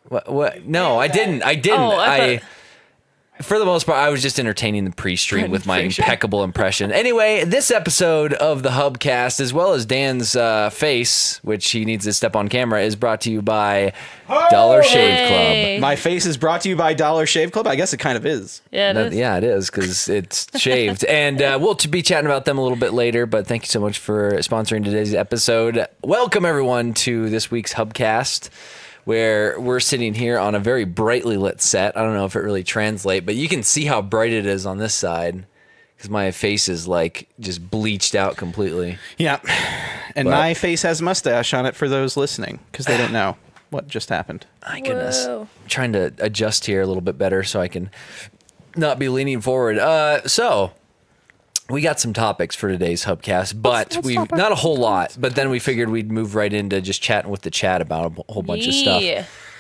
What? No, I didn't. I didn't. Oh, For the most part, I was just entertaining the pre-stream with my impeccable impression. Anyway, this episode of the Hubcast, as well as Dan's face, which he needs to step on camera, is brought to you by Dollar Shave Club. My face is brought to you by Dollar Shave Club? I guess it kind of is. Yeah, it is. Yeah, it is, because it's shaved. And we'll be chatting about them a little bit later, but thank you so much for sponsoring today's episode. Welcome, everyone, to this week's Hubcast, where we're sitting here on a very brightly lit set. I don't know if it really translates, but you can see how bright it is on this side because my face is like just bleached out completely. Yeah. And my face has a mustache on it for those listening because they don't know what just happened. My goodness. I'm trying to adjust here a little bit better so I can not be leaning forward. So we got some topics for today's Hubcast, but we not a whole lot. But then we figured we'd move right into just chatting with the chat about a whole bunch of stuff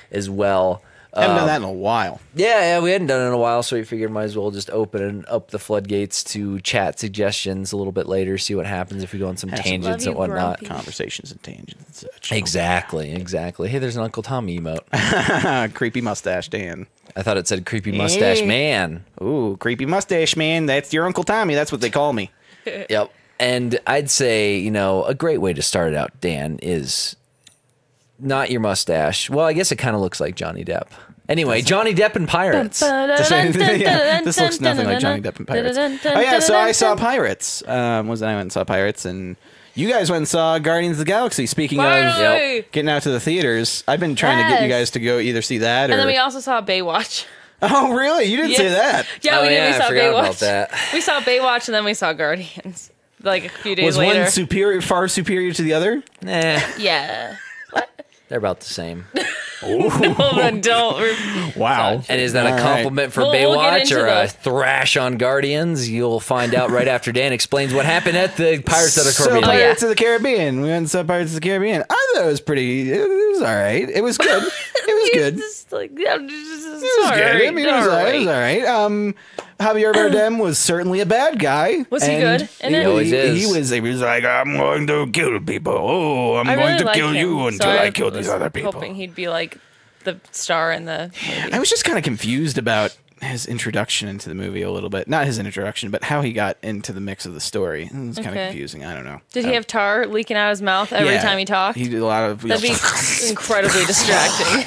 as well. I haven't done that in a while. Yeah, we hadn't done it in a while, so we figured might as well just open up the floodgates to chat suggestions a little bit later, see what happens if we go on some tangents and whatnot. Conversations and tangents and such. Exactly. Hey, there's an Uncle Tommy emote. Creepy mustache Dan. I thought it said creepy mustache man. Ooh, creepy mustache man. That's your Uncle Tommy. That's what they call me. Yep. And I'd say, a great way to start it out, Dan, is not your mustache. Well, I guess it kind of looks like Johnny Depp. Anyway, Johnny Depp and Pirates. This looks nothing like Johnny Depp and Pirates. Oh, yeah, so I saw Pirates. I went and saw Pirates, and you guys went and saw Guardians of the Galaxy. Speaking of getting out to the theaters, I've been trying to get you guys to go either see that or... And then we also saw Baywatch. Oh, really? You didn't say that? Yeah, we did. We saw Baywatch. About that. We saw Baywatch, and then we saw Guardians. Like a few days later. Was one far superior to the other? Nah. Yeah. They're about the same. No, then don't. Wow. And is that a compliment for Baywatch or a thrash on Guardians? You'll find out right after Dan explains what happened at the Pirates of the Caribbean. So Pirates of the Caribbean. We went and saw Pirates of the Caribbean. I thought it was pretty... It was all right. It was good. It was good. Just like, it was good. I mean, it was all right. Javier Bardem was certainly a bad guy. Was he good? He always is. He was like, I'm going to kill people. Oh, I'm going to kill you until I kill these other people. Hoping he'd be like the star in the movie. I was just kind of confused about his introduction into the movie a little bit. Not his introduction, but how he got into the mix of the story. It was kind of confusing. I don't know. Did he have tar leaking out of his mouth every time he talked? He did a lot of... That'd be incredibly distracting.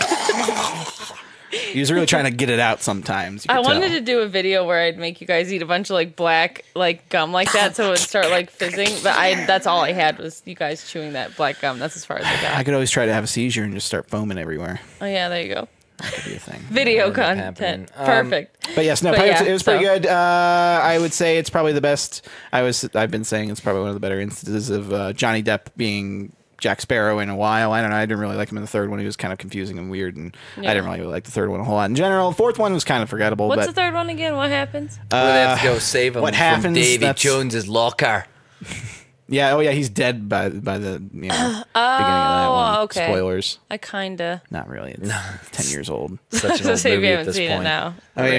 He was really trying to get it out sometimes. I wanted to do a video where I'd make you guys eat a bunch of like black gum like that so it would start like fizzing. But that's all I had was you guys chewing that black gum. That's as far as I got. I could always try to have a seizure and just start foaming everywhere. Oh yeah, there you go. That could be a thing. Video content. Perfect. But yes, no, Pirates, it was pretty good. I would say it's probably the best. I've been saying it's probably one of the better instances of Johnny Depp being Jack Sparrow in a while. I don't know. I didn't really like him in the third one. He was kind of confusing and weird, and I didn't really like the third one a whole lot in general. The fourth one was kind of forgettable. What's the third one again? What happens? Where they have to go save him from Davy Jones's locker. Yeah. Oh, yeah. He's dead by the beginning of that one. Okay. Spoilers. I kinda. Not really. It's 10 years old. Such an old movie at this point. Now. I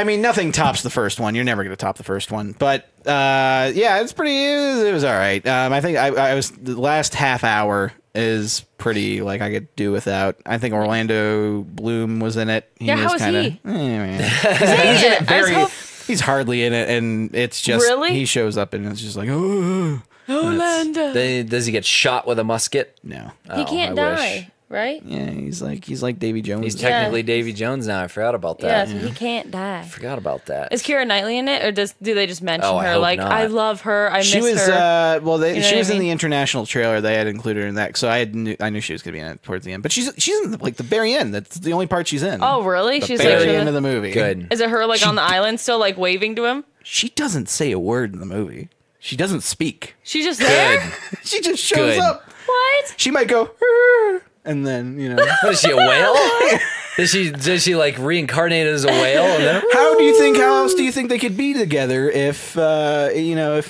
mean, nothing tops the first one. You're never going to top the first one. But yeah, it's pretty. It was all right. I think I was the last half hour is pretty I could do without. I think Orlando Bloom was in it. How was he? He's in it he's hardly in it, and it's just he shows up and it's just like Orlando. Does he get shot with a musket? No, he can't die. Right? Yeah, he's like Davy Jones. He's technically Davy Jones now. I forgot about that. Yeah, so he can't die. I forgot about that. Is Keira Knightley in it, or do they just mention her? I hope not. I love her. I miss her. She was in the international trailer. They had included her in that, so I knew she was going to be in it towards the end. But she's in the very end. That's the only part she's in. Oh, really? She's very end of the movie. Good. Is it her on the island still waving to him? She doesn't say a word in the movie. She doesn't speak. She's just there. She just shows up. What? She might go. And then, What is she, a whale? Does she reincarnate as a whale? And then, how else do you think they could be together if Orlando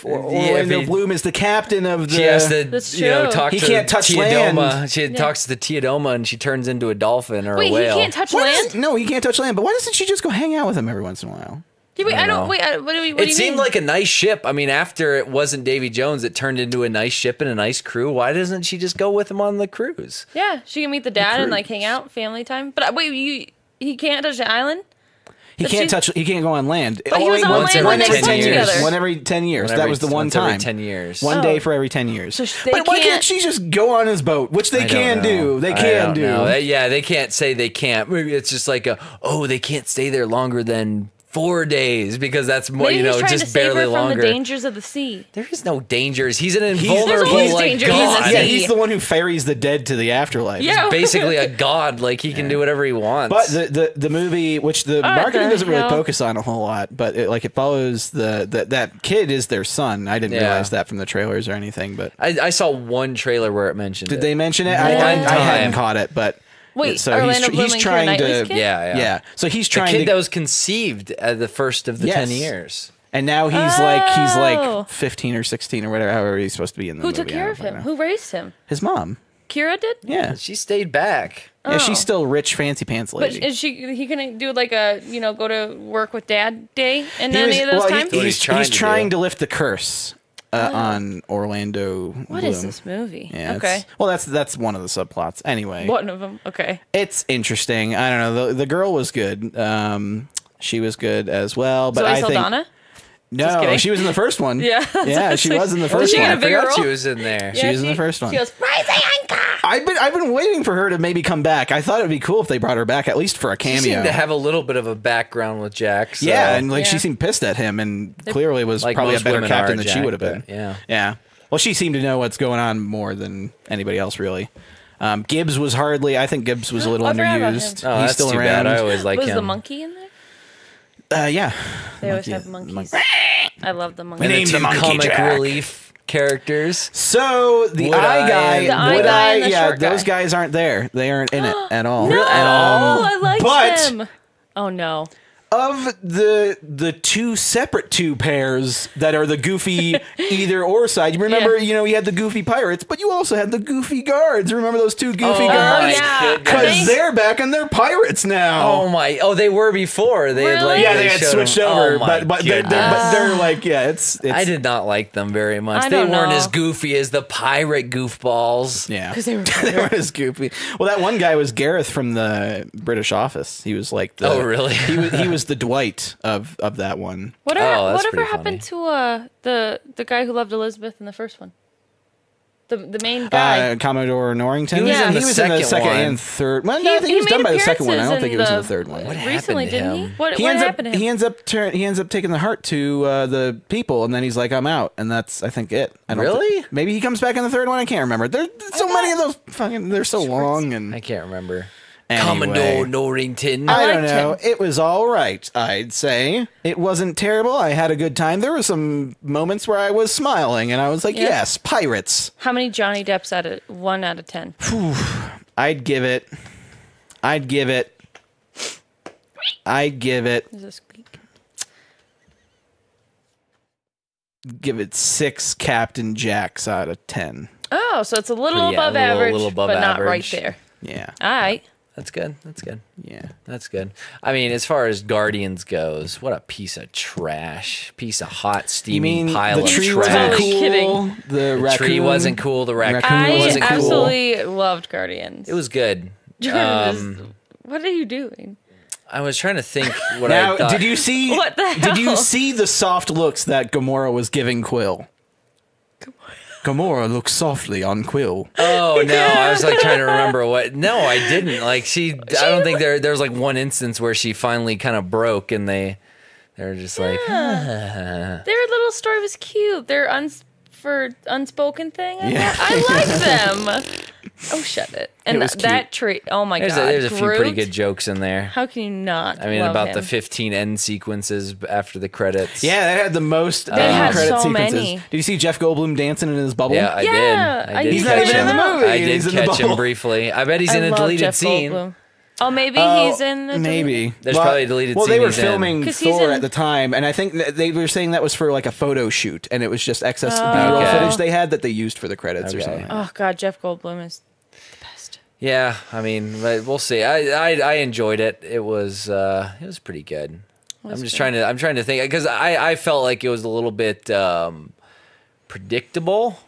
Bloom is the captain of the... She has to, That's true. talk he to can't touch Teodoma. land. She talks to Teodoma and she turns into a dolphin or Wait, a whale. he can't touch land? No, he can't touch land. But why doesn't she just go hang out with him every once in a while? Yeah, wait, I don't. Wait, what do you mean? It seemed like a nice ship. I mean, after it wasn't Davy Jones, it turned into a nice ship and a nice crew. Why doesn't she just go with him on the cruise? Yeah, she can meet the dad and like hang out, family time. But wait, he can't touch the island. He can't touch. He can't go on land. But he was on land when they slept together. One every 10 years. That was the one time. Every 10 years. One day for every 10 years. So but why can't she just go on his boat? Which they can do. They can do. Yeah, they can't say they can't. Maybe it's just like they can't stay there longer than 4 days because that's more, Maybe he's trying just to save barely her from longer. the dangers of the sea. There is no dangers. He's an invulnerable always like dangers in god. the Yeah, sea. he's the one who ferries the dead to the afterlife. Yeah. He's basically a god. Like he can do whatever he wants. But the movie, which the marketing doesn't really hell? focus on a whole lot, but it follows that kid is their son. I didn't realize that from the trailers or anything, but I saw one trailer where it mentioned did it. they mention it? I hadn't caught it, but Wait, so Orlando he's Bloom and trying Keira to Knightley's kid? Yeah. So he's The trying kid to that was conceived at the first of the 10 years. and now he's like 15 or 16 or whatever, however he's supposed to be in the Who movie. took care of him? Who raised him? His mom. Kira did? Yeah. She stayed back. Yeah, she's still rich, fancy pants lady. But he couldn't do like a, go to work with dad day in any of those times? He's trying to lift the curse on Orlando Bloom. What is this movie? Yeah, Okay. Well, that's one of the subplots. Anyway. One of them. Okay. It's interesting. I don't know. The girl was good. She was good as well. But Zoe I think Saldana? no, she was in the first one. Yeah, yeah, she was in the first she one. had a bigger I forgot role? she was in there. She was in the first one. She goes, "Rise the anchor!" I've been waiting for her to maybe come back. I thought it'd be cool if they brought her back at least for a She cameo. seemed to have a little bit of a background with Jack. So. Yeah, and she Yeah. seemed pissed at him, and clearly was Like probably a most better women captain are, than she Jack, would have been. but yeah. Well, she seemed to know what's going on more than anybody else, really. Gibbs was hardly. I think Gibbs was a little I forgot about underused. him. Oh, He's that's still too around. bad. I always like Was him. the monkey in there? Yeah. They always have monkeys. I love the monkeys. And Name the the two monkey, comic Jack. relief characters. So the Wood eye Eye guy, and- The eye Wood guy Eye, and the yeah, short guy. those guys aren't there. They aren't in it at all. No, I like but- them. Oh no. Of the two separate two pairs that are the goofy either or side, you remember, Yeah. you had the goofy pirates, but you also had the goofy guards. Remember those two goofy Oh, guards? my yeah. goodness. Because they're back and they're pirates now. Oh my! Oh, they were before. They had Really? like yeah, they had showed switched them. over, Oh my but they're like, yeah, it's I did not like them very much. I They don't weren't know. as goofy as the pirate goofballs. yeah, 'Cause they were they weren't as goofy. Well, that one guy was Gareth from the British Office. He was like the Oh, really? he was the Dwight of that one. Oh, that's Whatever pretty happened to the guy who loved Elizabeth in the first one? The main guy. Commodore Norrington. He was in the in the second second one. and third. Well, no, I think he was done by the second one. I don't think he was in the third one. What Recently, happened to didn't him? he? What He ends up happened to him? he ends up taking the heart to the people, and then he's like, "I'm out," and that's I think it. I don't Really? thi- maybe he comes back in the third one. I can't remember. There's so many of those fucking. They're so long and I can't remember. Anyway. Commodore Norrington. I don't liked know. him. It was all right, I'd say. It wasn't terrible. I had a good time. There were some moments where I was smiling, and I was like, Yeah. yes, pirates. How many Johnny Depps out of 1 out of 10? I'd give it. Is this squeak? Give it 6 Captain Jacks out of 10. Oh, so it's a little Yeah, above a little- average, little above but not right average. there. Yeah. All right. That's good. That's good. Yeah. That's good. I mean, as far as Guardians goes, what a piece of trash. Piece of hot, You steaming mean pile the of tree trash. wasn't Totally cool? kidding. The The tree wasn't cool. The raccoon Raccoon I wasn't cool. absolutely loved Guardians. It was good. What are you doing? I was trying to think what Now, I thought. did you see? What the Did you hell? see the soft looks that Gamora was giving Quill? Gamora looks softly on Quill. Oh no, I was like trying to remember what. No, I didn't. Like I don't think there was like one instance where she finally kind of broke, and they're just like, Their little story was cute. Their unspoken thing. Yeah. I like them. Oh, shut it. And It was that tree. Oh my god. there's a few pretty Groot? good jokes in there. How can you not? I mean, love about him? the 15 end sequences after the credits. Yeah, that had the most had credit so sequences. many. Did you see Jeff Goldblum dancing in his bubble? Yeah, I Yeah, did. I I did. He's not catch even in him. the movie. I did He's in the catch him bubble. briefly. I bet he's in I a love deleted Jeff scene. Goldblum. Oh, maybe he's in. A Maybe. There's probably a deleted well, scene they were he's in. filming 'Cause he's Thor in- at the time, and I think they were saying that was for like a photo shoot, and it was just excess B-roll Okay. footage they had that they used for the credits or Okay. something. Oh god, Jeff Goldblum is the best. Yeah, I mean, but we'll see. I enjoyed it. It was pretty good. I'm just trying to think because I felt like it was a little bit predictable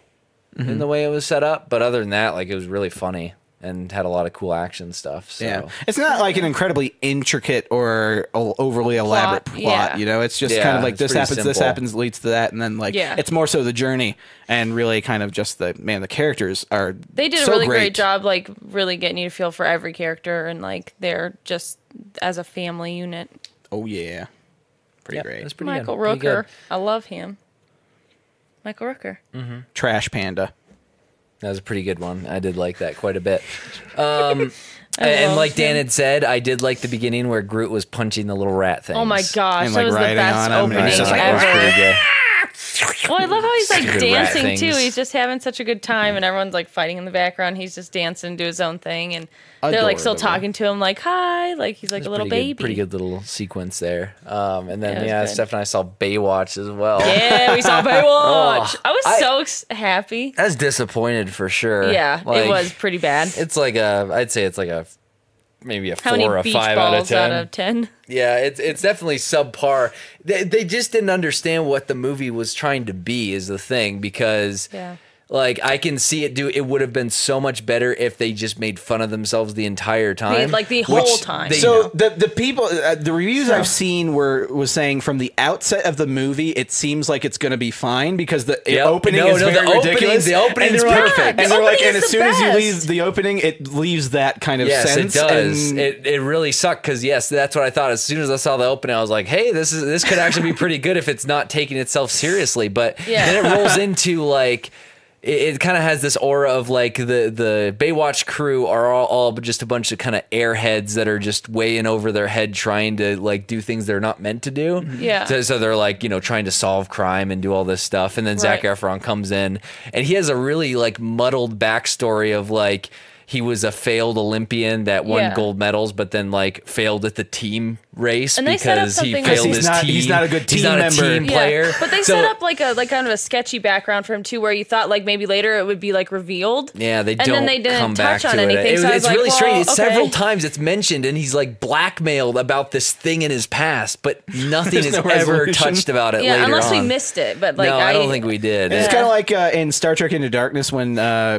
in the way it was set up, but other than that, like it was really funny and had a lot of cool action stuff. So. Yeah, it's not like an incredibly intricate or overly elaborate plot. You know, it's just kind of like this happens, leads to that, and then like it's more so the journey and really kind of just the characters are. They did a really great job, like really getting you to feel for every character, and like they're just as a family unit. Oh yeah, pretty great. That's pretty Michael good. Rooker, I love him. Michael Rooker, Trash Panda. That was a pretty good one. I did like that quite a bit. And like Dan had said, I did like the beginning where Groot was punching the little rat things. oh my gosh, And, that like, was the riding best on him, and opening it's just like, ever. That was pretty good. Well, I love how he's like Stupid rat dancing too. things. He's just having such a good time, and everyone's like fighting in the background. He's just dancing, do his own thing, and they're like still Adorable. talking to him, like hi, like he's like a little baby. Pretty good little sequence there. And then Yeah, it was good. Steph and I saw Baywatch as well. Yeah, we saw Baywatch. Oh, I was so happy. I was disappointed for sure. Yeah, Like, it was pretty bad. It's like I'd say it's like maybe a How 4 many or a beach 5 balls out of 10. 10? Yeah, it's definitely subpar. They just didn't understand what the movie was trying to be is the thing because like I can see it would have been so much better if they just made fun of themselves the entire time. Like the whole time. So the people, the reviews I've seen was saying from the outset of the movie, it seems like it's going to be fine because the opening is very ridiculous. The opening and is perfect. And they're like, and as the soon as you best. leave the opening, it leaves that kind of sense. Yes, it does. And It really sucked because that's what I thought. As soon as I saw the opening, I was like, hey, this could actually be pretty good if it's not taking itself seriously. But then it rolls into like. It kind of has this aura of like the Baywatch crew are all just a bunch of kind of airheads that are just way in over their head trying to like do things they're not meant to do. Yeah. So they're like, trying to solve crime and do all this stuff. And then Zac Efron comes in and he has a really like muddled backstory of like, he was a failed Olympian that won gold medals, but then like failed at the team race And they set up because he something failed like- his team. He's not a good team He's not member. a team player. But they So- set up like kind of a sketchy background for him too, where you thought like maybe later it would be like revealed. Yeah, they and don't then they didn't come back touch on to anything. it. So I was It's like, really well, strange. okay. Several times it's mentioned, and he's like blackmailed about this thing in his past, but nothing is no ever resolution. touched about it Yeah, later unless we on. missed it. But like No, I don't think we did. It's kind of like in Star Trek Into Darkness when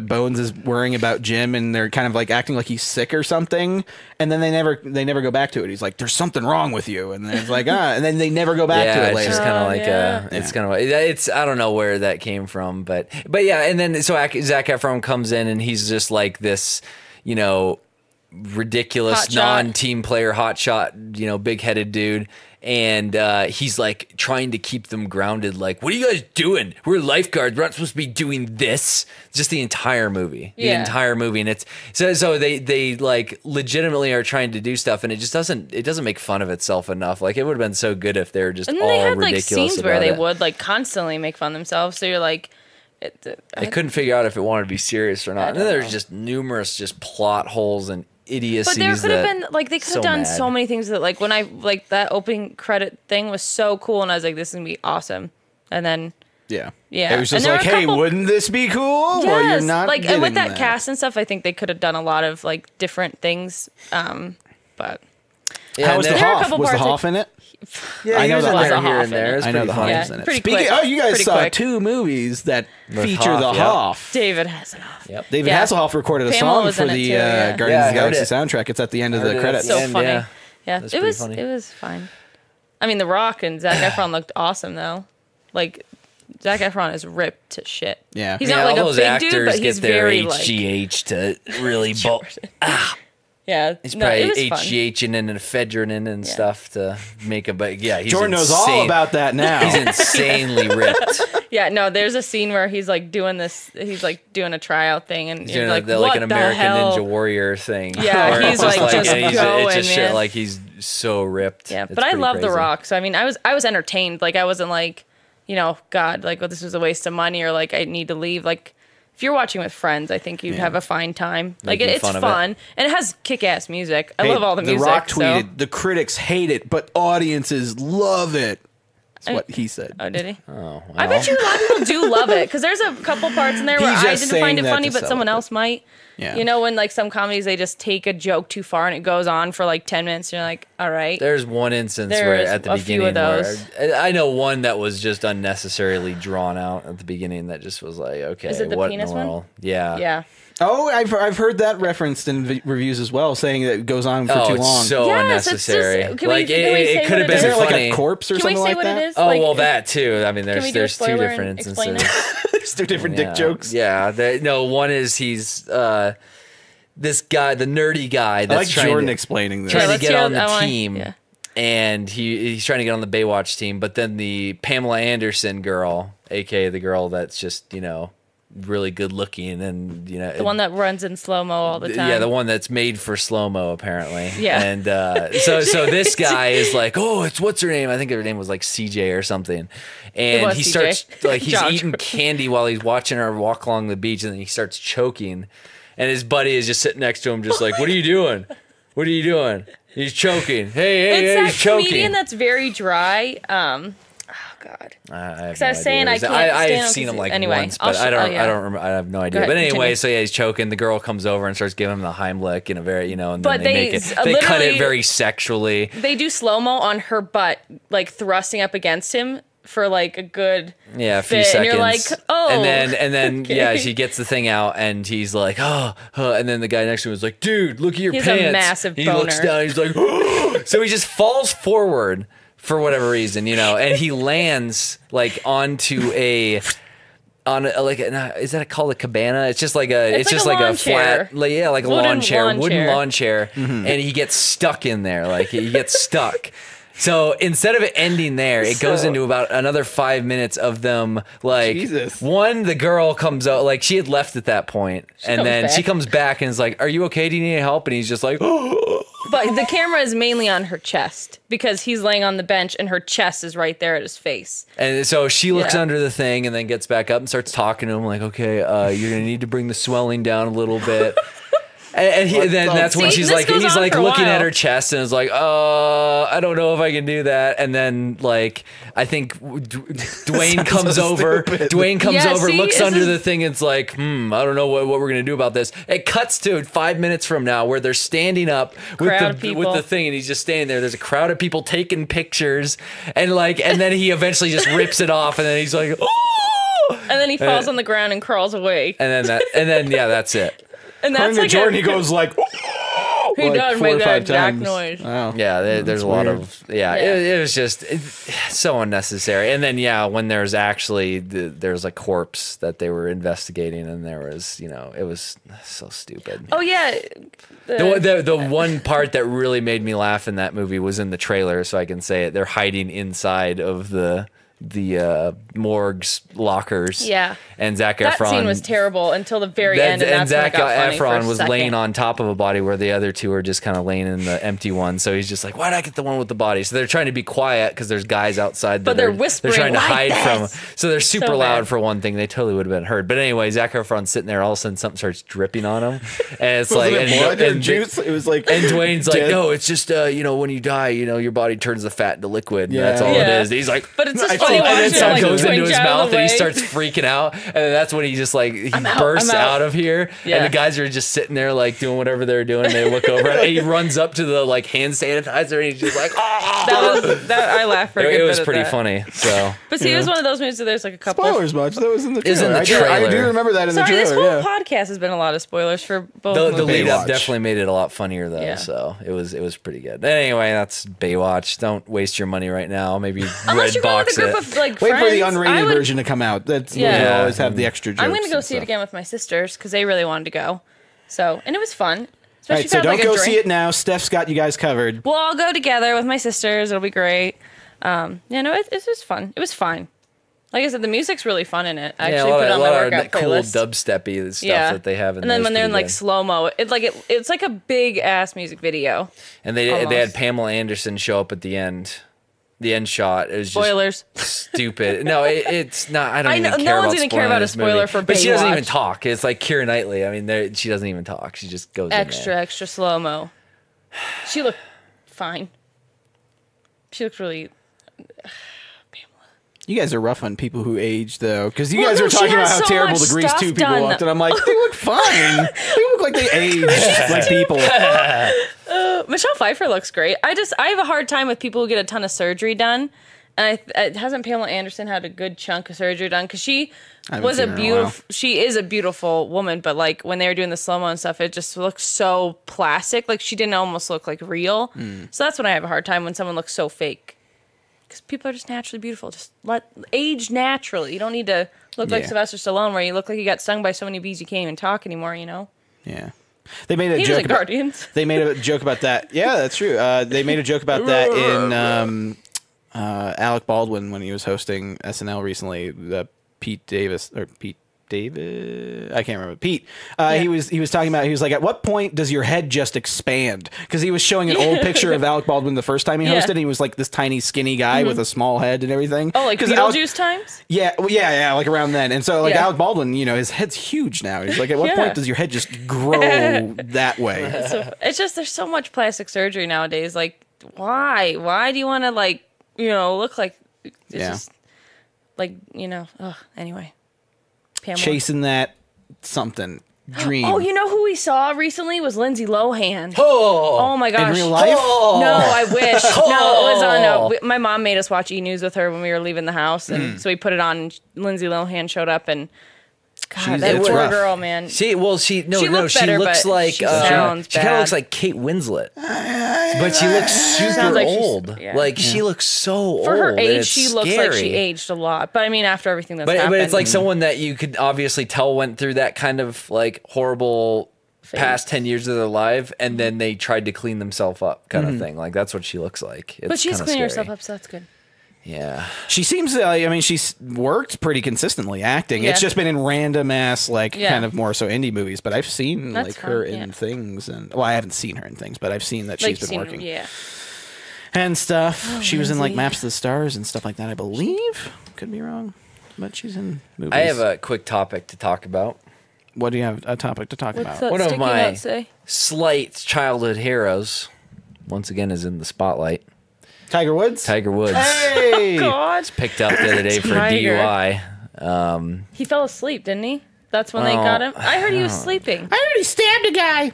Bones is worrying about Jim and they're kind of like acting like he's sick or something, and then they never go back to it. He's like, "There's something wrong with you," and then it's like, and then they never go back to it it's later. just kind of like yeah. it's kind of it's I don't know where that came from, but yeah, and then so Zac Efron comes in and he's just like this, ridiculous Hotshot. non-team player, hotshot, big-headed dude. And he's like trying to keep them grounded. Like, what are you guys doing? We're lifeguards. We're not supposed to be doing this. Just the entire movie, and it's so they like legitimately are trying to do stuff, and it doesn't make fun of itself enough. Like, it would have been so good if they were just And then all they had like ridiculous scenes where about they it. would like constantly make fun of themselves. So you're like, I couldn't figure out if it wanted to be serious or not. And then don't there's know. just numerous just plot holes and idiocies. But there could have been like they could so have done mad. so many things that like when I like that opening credit thing was so cool, and I was like, this is gonna be awesome. And then Yeah. Yeah. It was And just there like, were a hey, couple- wouldn't this be cool? Well, you're yes, not like and with getting that cast and stuff, I think they could have done a lot of like different things. But Yeah, How was and the then- There are a Hoff? couple Was the parts Hoff in it? Yeah, I know he was that in was there a here Hoff and there. in it. It's I know pretty the Hoff funny. Yeah, was in it. pretty Speaking, quick. oh, you guys Pretty saw quick. 2 movies that With feature Hoff, the yeah. Hoff. David Hasselhoff. Yep. David Yeah. Hasselhoff recorded a Pamela song was for in it the too, yeah. Guardians Yeah, of I the heard Galaxy it. soundtrack. It's at the end of Heard the it at credits. the So end, funny. yeah. Yeah, That's it pretty was funny. it was fine. I mean, The Rock and Zac Efron looked awesome though. Like Zac Efron is ripped to shit. Yeah. he's Yeah, not like all a those big actors dude, but he's get their very like HGH to really bulk. yeah. He's No, it probably was fun. HGHing in and ephedrine and stuff to make a. But yeah, he's Jordan knows insane. all about that now. He's insanely ripped. Yeah, no, there's a scene where he's like doing this. He's like doing a tryout thing, and He's you're doing like, the, what like an the American hell? Ninja Warrior thing. Yeah, where he's, it's like, just it's going, just shit. man. Like he's so ripped. Yeah, It's but I pretty love The crazy. Rock. So I mean, I was entertained. Like I wasn't like, God, like well, this was a waste of money or like I need to leave. Like if you're watching with friends, I think you'd have a fine time. Like Making it's fun of fun and it has kick-ass music. I Hey, love all the music. The Rock so- tweeted, the critics hate it, but audiences love it. That's what he said. Oh, did he? Oh, well. I bet you a lot of people do love it because there's a couple parts in there where He's I just didn't find saying it that funny, to but sell someone it. else might. Yeah. You know, when like some comedies they just take a joke too far and it goes on for like 10 minutes. And you're like, all right. There's one instance There where is at the a few beginning of those. where I know one that was just unnecessarily drawn out at the beginning that just was like, okay, Is it the what penis in the one? world? Yeah. Yeah. Oh, I've heard that referenced in reviews as well, saying that it goes on for too it's long. so Yes, it's just- unnecessary. can we- Like can we say it could have what it is been there like funny. a corpse or Can we something say like what that? it is? Oh Like, well, that too. I mean, Can we there's do a two spoiler different and instances. explain it? There's two different dick jokes. Yeah, no. One is he's this guy, the nerdy guy I that's like trying Jordan to, explaining this. trying to let's get hear on it. I the wanna- team, yeah. and he's trying to get on the Baywatch team. But then the Pamela Anderson girl, aka the girl that's just really good looking, and The one that runs in slow-mo all the time. yeah, the one that's made for slow mo apparently. Yeah. And so this guy is like, oh, it's what's her name? I think her name was like CJ or something. And was he CJ. starts like he's Josh. eating candy while he's watching her walk along the beach, and then he starts choking. And his buddy is just sitting next to him, just like, what are you doing? What are you doing? He's choking. Hey, It's that he's choking. comedian that's very dry. Oh God. I I was saying I can't I've stand him seen 'cause him like anyway, once, I'll but sh- I don't. oh, yeah. I don't remember. I have no idea. ahead, But anyway, continue. so yeah, he's choking. The girl comes over and starts giving him the Heimlich in a very, and then But they make it. They cut it literally- very sexually. They do slow-mo on her butt, like thrusting up against him for like a good Yeah, a few fit, seconds. and you're like, oh. and then okay. yeah, she gets the thing out, and he's like, oh, and then the guy next to him is like, dude, look at your He has a pants. massive he looks boner. down, he's like, oh. So he just falls forward for whatever reason, and he lands like onto is that called a cabana? It's just like It's like just a like lawn a chair. flat, like a Wooden lawn chair, lawn wooden chair. lawn chair, and he gets stuck in there, like he gets stuck. So instead of it ending there, it goes into about another 5 minutes of them like Jesus. the girl comes out, like she had left at that point, and comes then back. she comes back and is like, "Are you okay? Do you need any help?" And he's just like, "Oh." But the camera is mainly on her chest because he's laying on the bench and her chest is right there at his face. And so she looks Yeah. under the thing and then gets back up and starts talking to him like, "Okay, you're gonna need to bring the swelling down a little bit." And then that's when See, she's this like, goes he's on like for a looking at while. her chest and is like, I don't know if I can do that. And then like, I think Dwayne comes so over. stupid. Dwayne comes Yeah, over, see, looks this under is- the thing. And it's like, I don't know what we're gonna do about this. It cuts to 5 minutes from now where they're standing up Crowd of with people. the thing, and he's just standing there. There's a crowd of people taking pictures, and then he eventually just rips it off, and then he's like, oh, And then he falls on the ground and crawls away. and then yeah, that's it. And According that's to like Jordan, a, he goes like, he like does 4 or make that 5 exact times. noise. Wow. Yeah, there's a lot weird. of It was just so unnecessary. And then when there's actually there's a corpse that they were investigating, and there was it was so stupid. Oh yeah. The one part that really made me laugh in that movie was in the trailer, so I can say it. They're hiding inside of the morgue's lockers. Yeah. And Zac That Efron scene was terrible until the very end, and that's Zac when it got funny for a Efron was second. laying on top of a body where the other two are just kind of laying in the empty one. So he's just like, "Why'd I get the one with the body?" So they're trying to be quiet because there's guys outside. But they're whispering They're trying to like hide this. from. So they're super So loud bad. for one thing. They totally would have been heard. But anyway, Zac Efron's sitting there. All of a sudden, something starts dripping on him, and it's like, Wasn't it blood or juice? It was like, and Dwayne's like, dead. "No, it's just when you die, your body turns the fat into liquid. And that's all Yeah. it is." And he's like, But it's just I funny think- and then watching some it like goes into twinge his out of mouth the and he way. starts freaking out, and then that's when he just like bursts I'm out. out of here, Yeah. and the guys are just sitting there like doing whatever they're doing, and they look over and he runs up to the like hand sanitizer, and he's just like, "Oh!" I laughed for a good It bit was at pretty that. funny. So But see, it was one of those movies that there's like a couple of spoilers much. That was in the trailer. Is in the I do trailer. remember that in Sorry, the this trailer. whole Yeah. podcast has been a lot of spoilers for both the movies. lead up Baywatch. definitely made it a lot funnier though. Yeah. So it was pretty good. Anyway, that's Baywatch. Don't waste your money right now. Maybe Unless red you're going box with a group it. of like Wait friends, for the I unrated would- version to come out. That's Yeah. they always have the extra jokes. I'm going to go and see it stuff. again with my sisters because they really wanted to go. So, and it was fun. All Especially right, so if don't I had, go like, a see drink. it now. Steph's got you guys covered. We'll all go together with my sisters. It'll be great. It's just fun. It was fine. Like I said, the music's really fun in it. I actually put it on my workout cool playlist. dubsteppy stuff that they have in and then there when is they're in pretty like good. slow mo, it's like a big ass music video. And they had Almost. Pamela Anderson show up at the end. The end shot. It was just Spoilers. stupid. No, it's not. I don't I even know- care no about one's gonna care spoiling about a this spoiler movie. for But she doesn't even Baywatch. talk. It's like Keira Knightley. I mean, she doesn't even talk. She just goes Extra, in there. extra slow mo. She looked fine. She looked really. Pamela. You guys are rough on people who age, though, because you Well, guys no, were she talking has about how so terrible much the Grease stuff 2 people done. looked, and I'm like, they look fine. They look like they aged like people. Michelle Pfeiffer looks great. I have a hard time with people who get a ton of surgery done. And hasn't Pamela Anderson had a good chunk of surgery done? Because she was a beautiful. She is a beautiful woman, but like when they were doing the slow mo and stuff, it just looks so plastic. Like she didn't almost look like real. So that's when I have a hard time when someone looks so fake. Because people are just naturally beautiful. Just age naturally. You don't need to look like Sylvester Stallone, where you look like you got stung by so many bees you can't even talk anymore. You know? Yeah. They made a He was joke in about Guardians. They made a joke about that. Yeah, that's true. They made a joke about that in Alec Baldwin when he was hosting SNL recently. Pete Davis. I can't remember. Pete. He was talking about. He was like, "At what point does your head just expand?" Because he was showing an old picture of Alec Baldwin the first time he hosted. And he was like this tiny, skinny guy with a small head and everything. Oh, like Beetlejuice times? Yeah, yeah, like around then. And so, like Alec Baldwin, his head's huge now. He's like, "At what point does your head just grow that way?" So, it's just there's so much plastic surgery nowadays. Like, why? Why do you want to look like? It's just like Anyway. Pamela. Chasing that something dream. Oh, you know who we saw recently was Lindsay Lohan. Oh my gosh. In real life? Oh. No, I wish. No, it was on. My mom made us watch E! News with her when we were leaving the house, and so we put it on. And Lindsay Lohan showed up, and God, that it's poor rough. girl, man. She looks better, like she sounds she kind of bad. looks like Kate Winslet, but she looks super like old. She looks so old. For her and age, it's she looks like she scary. aged a lot. But I mean, after everything that's But happened, it's like someone that you could obviously tell went through that kind of like horrible past 10 years of their life, and then they tried to clean themselves up, kind of thing. Like that's what she looks like. It's but she's kinda cleaning scary. herself up, so that's good. Yeah, she seems. She's worked pretty consistently acting. Yeah. It's just been in random ass, Yeah. kind of more so indie movies. But I've seen That's her fine, in things, and I haven't seen her in things, but I've seen that she's been working Yeah. and stuff. She was in like Lindsay. Maps to the Stars and stuff like that. I believe. Could be wrong, but she's in movies. I have a quick topic to talk about. What do you have a topic to talk What's about? that One of sticky my note say? slight childhood heroes, once again, is in the spotlight. Tiger Woods. Tiger Woods. Hey. God. Picked up the other day for Tiger. DUI. He fell asleep, didn't he? That's when they got him. I heard he was sleeping. I already stabbed a guy.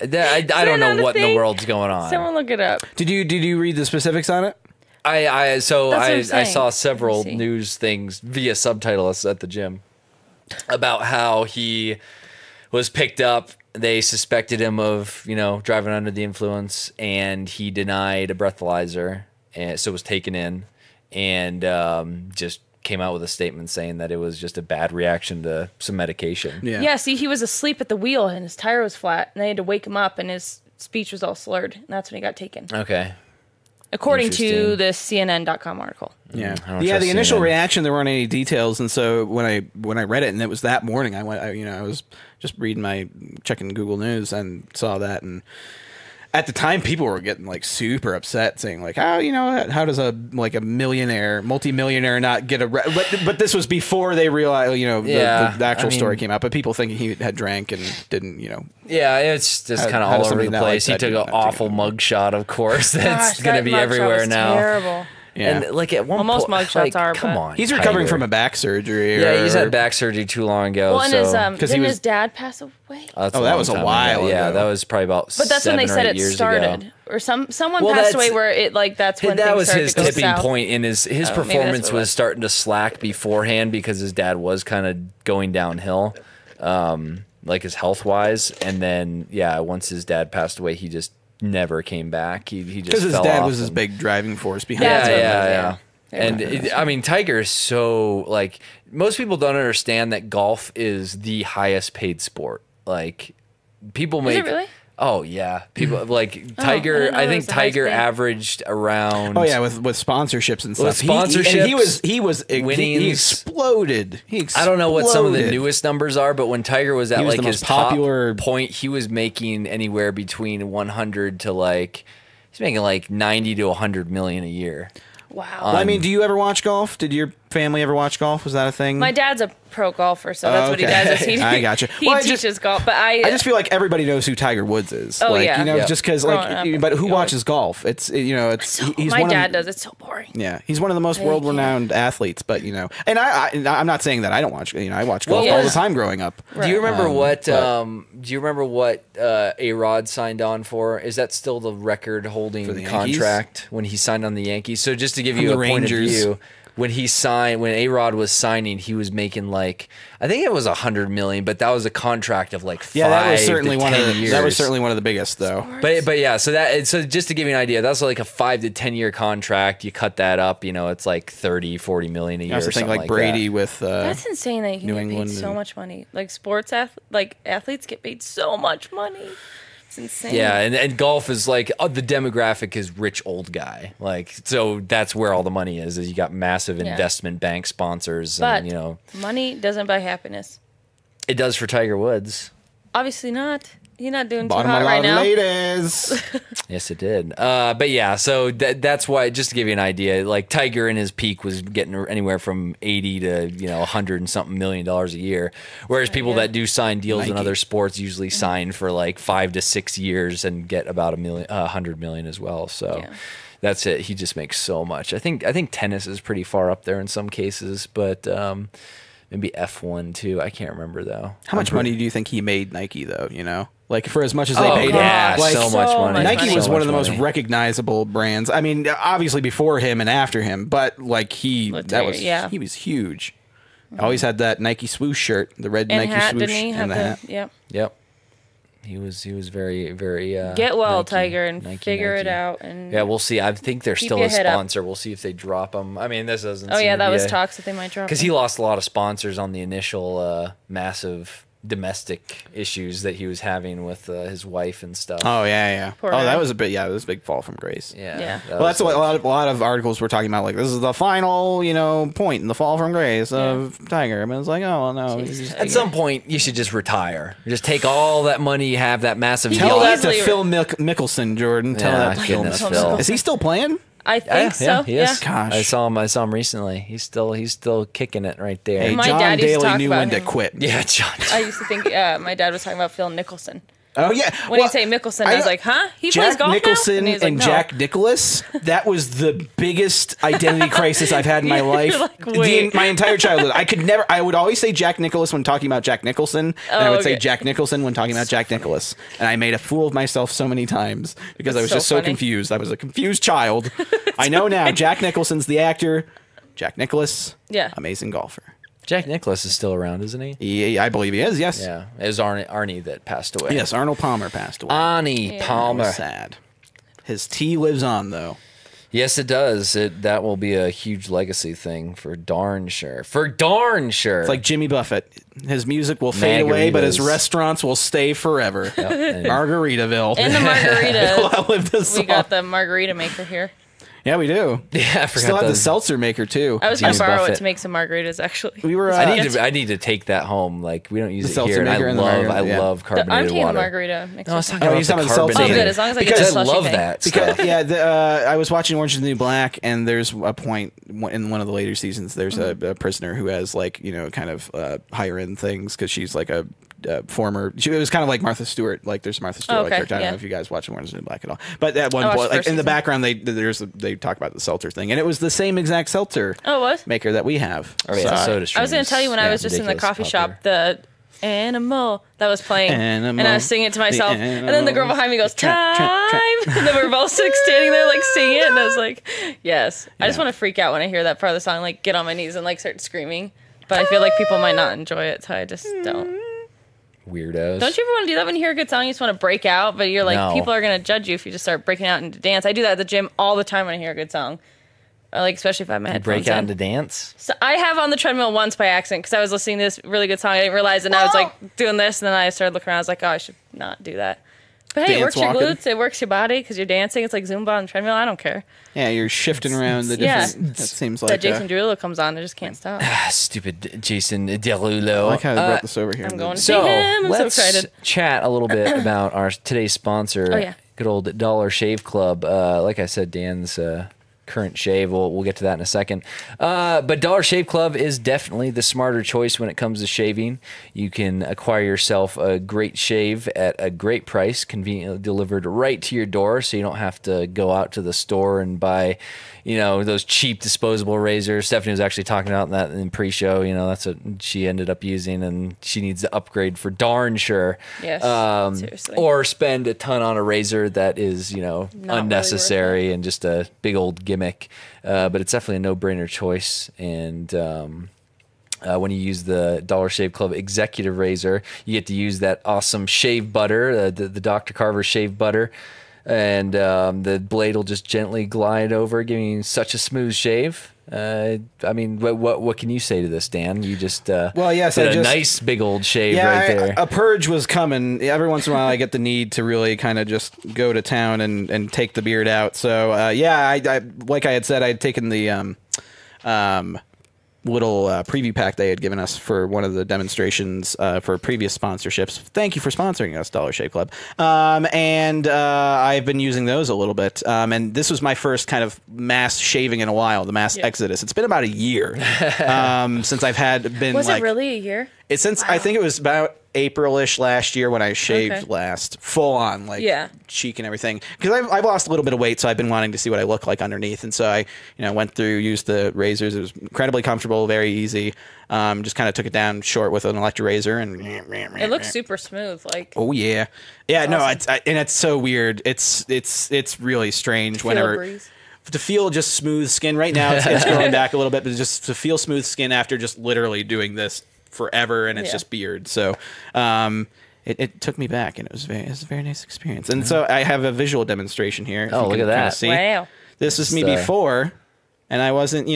I don't not know a what in the thing? world's going on. Someone look it up. Did you read the specifics on it? I That's what I'm I saying. saw several Let me see. news things via subtitles at the gym about how he was picked up. They suspected him of, driving under the influence, and he denied a breathalyzer, and so was taken in, and just came out with a statement saying that it was just a bad reaction to some medication. Yeah, see, he was asleep at the wheel and his tire was flat, and they had to wake him up, and his speech was all slurred, and that's when he got taken. Okay. According to Interesting. the CNN.com article. Yeah, I don't yeah. trust The initial CNN. reaction, there weren't any details, and so when I read it, and it was that morning, I was just checking Google News and saw that, and at the time, people were getting like super upset, saying like, how does a multimillionaire not get but this was before they realized, the actual story came out, but people thinking he had drank and didn't, Yeah, it's just kind of how all does over somebody the not like place. He that took do an that awful together? mugshot, of course. That's Gosh, going to that be mugshot everywhere was now. Terrible. Yeah. And like at one Well, most point, mugshots are, come but- on, He's recovering Tiger. from a back surgery. Yeah, he's had back surgery too long ago. Well, and so. didn't he his dad pass away? That's Oh, a that long was a time while ago. Yeah, ago. that was probably about. But that's when they 7 or said 8 it years started. Ago. Or someone Well, passed that's- away where that's when That things was started his to go tipping south. point, and his maybe that's performance what it was was. starting to slack beforehand because his dad was kind of going downhill, like his health wise. And then once his dad passed away, he just never came back. He just because his fell dad off was his and- big driving force behind. That's it. what it was, yeah. yeah. And Tiger is so like most people don't understand that golf is the highest paid sport. Like people Is make it really? Oh yeah, people like I Tiger. didn't know I it think was the highest Tiger paid. averaged around. Oh yeah, with sponsorships and With stuff. He winnings. exploded. I don't know what some of the exploded. newest numbers are, but when Tiger was at He was like the his most popular- top point, he was making anywhere between 100 to like he's making like 90 to 100 million a year. Wow. Well, I mean, do you ever watch golf? Did your family ever watch golf? Was that a thing? My dad's a pro golfer, so that's what he does. Is I gotcha. He teaches golf, but I just feel like everybody knows who Tiger Woods is. Oh, like, yeah. you know, just because, like, but who watches golf? It's, you know, he's my one dad of, does. It's so boring. Yeah, he's one of the most world-renowned athletes. But you know, and I'm not saying that I don't watch. You know, I watched golf all the time growing up. Right. Do you remember what A-Rod signed on for? Is that still the record-holding contract when he signed on the Yankees? So just to give you a point of view, when A-Rod was signing, he was making like, I think it was $100 million, but that was a contract of like 5 that was certainly to 10 years. That was certainly one of the biggest, though. But yeah, so just to give you an idea, that's like a 5 to 10 year contract. You cut that up, you know, it's like 30, 40 million a year. I also think like Brady with that's insane that you can get paid so much money. Like athletes get paid so much money. It's insane. Yeah, and golf is like the demographic is rich old guy. Like, so that's where all the money is you got massive investment bank sponsors. But and, you know, money doesn't buy happiness. It does for Tiger Woods. Obviously not. You're not doing Bottom too hot right now. Ladies. Yes, it did. But yeah, so that's why, just to give you an idea, like Tiger in his peak was getting anywhere from 80 to 100 and something million dollars a year, whereas people that do sign deals in other sports usually sign for like 5 to 6 years and get about $100 million as well. So that's it. He just makes so much. I think tennis is pretty far up there in some cases, but maybe F1 too. I can't remember though. How much money do you think he made Nike though? You know, like for as much as they paid him, like so much money. Nike was so one of the money. most recognizable brands. I mean, obviously before him and after him, but like he was huge. Always had that Nike swoosh shirt, the red and Nike hat, swoosh, didn't he? and the hat. Yep. He was very get well, Nike, Tiger, and Nike, figure it out. And we'll see. I think they're still a sponsor. We'll see if they drop them. I mean, this doesn't. That was talks that they might drop. Because he lost a lot of sponsors on the initial massive domestic issues that he was having with his wife and stuff. Oh yeah. Poor that was a bit. Yeah, it was a big fall from grace. Yeah. Well, that's what a lot of articles were talking about. Like, this is the final, point in the fall from grace of Tiger. I mean, it's like, oh well, no. At some point, you should just retire. Just take all that money you have, that massive. Tell that to Phil Mickelson, Jordan. Tell that to Phil. Is he still playing? I think so. Yeah, he is. Gosh. I saw him recently. He's still kicking it right there. Hey, my John dad used to Daly talk knew about when to him. quit. Yeah, John. I used to think my dad was talking about Phil Mickelson. Oh yeah. When he'd say Mickelson, I was like, huh? He plays golf Nicholson now? and Jack Nicklaus. That was the biggest identity crisis I've had in my life. Like, wait. My entire childhood. I would always say Jack Nicklaus when talking about Jack Nicholson, and I would say Jack Nicholson when talking about Jack Nicklaus. And I made a fool of myself so many times because I was just so confused. I was a confused child. I know now. Jack Nicholson's the actor. Jack Nicklaus, amazing golfer. Jack Nicklaus is still around, isn't he? I believe he is, yes. Yeah. It was Arnie that passed away. Yes, Arnold Palmer passed away. Arnie Palmer. Sad. His tea lives on, though. Yes, it does. That will be a huge legacy thing for darn sure. For darn sure. It's like Jimmy Buffett. His music will fade away, but his restaurants will stay forever. Yep. Margaritaville. And the margarita. Will outlive the song. We got the margarita maker here. Yeah, we do. Yeah, I forgot. Still have the seltzer maker too. I was going to borrow it to make some margaritas. Actually, we were. I need to take that home. Like, we don't use it here. And I love carbonated I'm taking water. the margarita mixer. No, I was talking about the carbonated. Oh, good. As long as I get the slushy love thing. that stuff. I was watching Orange is the New Black, and there's a point in one of the later seasons. There's a prisoner who has kind of higher end things because she's like a former. It was kind of like Martha Stewart. Like, there's Martha Stewart character. I don't know if you guys watch Orange is the New Black at all. But at one point, like in the background, they talk about the seltzer thing, and it was the same exact seltzer maker that we have. Oh yeah, I was going to tell you when I was just in the coffee shop, the animal that was playing, and I was singing it to myself, and then the girl behind me goes, time, and then we're both standing there like singing it, and I was like, yes. I just want to freak out when I hear that part of the song, like get on my knees and like start screaming, but I feel like people might not enjoy it, so I just don't. Weirdos. Don't you ever want to do that when you hear a good song? You just want to break out, but you're like, people are going to judge you if you just start breaking out into dance. I do that at the gym all the time when I hear a good song. Like, especially if I have my headphones break out into dance? So I have on the treadmill once by accident because I was listening to this really good song. I didn't realize it, and I was like doing this, and then I started looking around. I was like, oh, I should not do that. But hey, it works your glutes, it works your body because you're dancing. It's like Zumba on the treadmill. I don't care. Yeah, you're shifting around the different. That seems like that Jason Derulo comes on. I just can't stop. Stupid Jason Derulo. I like how they brought this over here. I'm going to see him. I'm so excited. Let's chat a little bit about our today's sponsor. Oh yeah. Good old Dollar Shave Club. Like I said, Dan's current shave. We'll get to that in a second. But Dollar Shave Club is definitely the smarter choice when it comes to shaving. You can acquire yourself a great shave at a great price, conveniently delivered right to your door, so you don't have to go out to the store and buy, those cheap disposable razors. Stephanie was actually talking about that in pre-show. That's what she ended up using, and she needs to upgrade for darn sure. Yes, seriously. Or spend a ton on a razor that is, unnecessary really and just a big old gimmick. But it's definitely a no-brainer choice. And when you use the Dollar Shave Club Executive Razor, you get to use that awesome shave butter, the Dr. Carver shave butter. And the blade will just gently glide over, giving you such a smooth shave. What can you say to this, Dan? You just did a nice big old shave right there. A purge was coming. Every once in a while, I get the need to really kind of just go to town and take the beard out. So I like I had said, I had taken the little preview pack they had given us for one of the demonstrations for previous sponsorships. Thank you for sponsoring us, Dollar Shave Club. And I've been using those a little bit. And this was my first kind of mass shaving in a while, the mass exodus. It's been about a year since I've been. Was it really a year? I think it was about April-ish last year when I shaved last, full on, cheek and everything. Because I've lost a little bit of weight, so I've been wanting to see what I look like underneath. And so I, went through, used the razors. It was incredibly comfortable, very easy. Just kind of took it down short with an electric razor, and it looks super smooth. Oh yeah, yeah. Awesome. No, and it's so weird. It's really strange whenever. To feel just smooth skin right now, it's growing back a little bit, but just to feel smooth skin after just literally doing this forever, and it's just beard. So it took me back, and it was a very nice experience. And so I have a visual demonstration here. Oh, look at that! See. Wow, this was me before, and I wasn't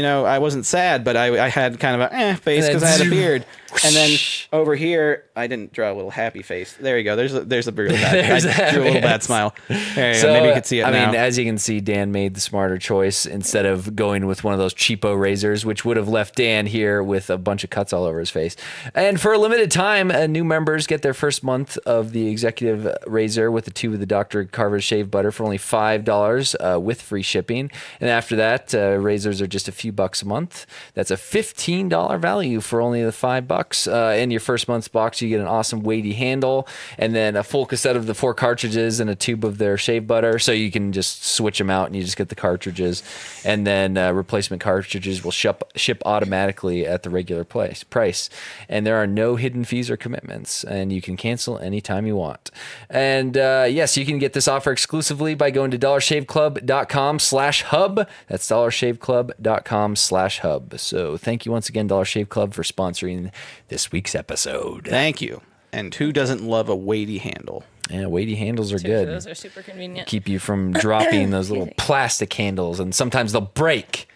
sad, but I had kind of a face because I had a beard. And then over here, I didn't draw a little happy face. There you go. There's a real bad. I drew a little bad smile. There you go. Maybe you can see it now. As you can see, Dan made the smarter choice instead of going with one of those cheapo razors, which would have left Dan here with a bunch of cuts all over his face. And for a limited time, new members get their first month of the Executive Razor with the tube of the Dr. Carver shave butter for only $5 with free shipping. And after that, razors are just a few bucks a month. That's a $15 value for only the $5. In your first month's box, you get an awesome weighty handle and then a full cassette of the 4 cartridges and a tube of their shave butter, so you can just switch them out and you just get the cartridges. And then replacement cartridges will ship automatically at the regular price. And there are no hidden fees or commitments, and you can cancel anytime you want. And yes, you can get this offer exclusively by going to dollarshaveclub.com/hub. That's dollarshaveclub.com/hub. So thank you once again, Dollar Shave Club, for sponsoring this week's episode. Thank you. And who doesn't love a weighty handle? Yeah, weighty handles are good. Those are super convenient. Keep you from dropping those little plastic handles, and sometimes they'll break.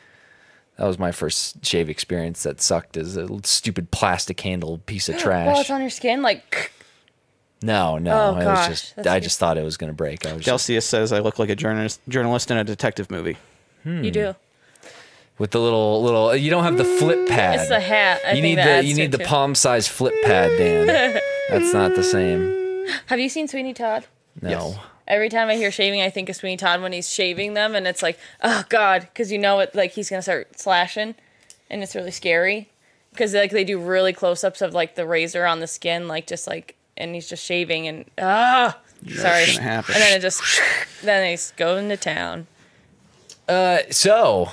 That was my first shave experience that sucked, is a stupid plastic handle piece of trash. Well, it's on your skin, like... No. Oh, it was I just thought it was going to break. Celsius says I look like a journalist in a detective movie. You do. With the little, you don't have the flip pad. It's the hat. You need the palm-sized flip pad, Dan. That's not the same. Have you seen Sweeney Todd? No. Yes. Every time I hear shaving, I think of Sweeney Todd when he's shaving them, and it's like, oh God, because he's gonna start slashing, and it's really scary, because they do really close-ups of the razor on the skin, and he's just shaving, and sorry, and then then he's going to town. So,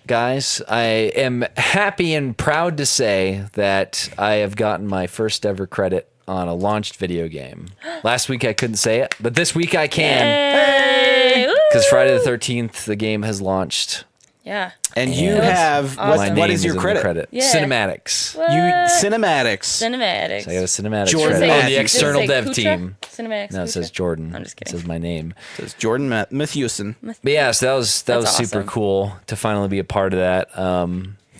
guys, I am happy and proud to say that I have gotten my first ever credit on a launched video game. Last week I couldn't say it, but this week I can. Because Friday the 13th, the game has launched. Yeah. And you have, awesome. what is your credit? Yeah. Cinematics. Cinematics. So I got a cinematics Jordan. credit on the Does it external say dev Kucha? team. Cinematics. No, it says Jordan. I'm just kidding. It says my name. It says Jordan Matthewson. But yeah, so that was super awesome. cool to finally be a part of that.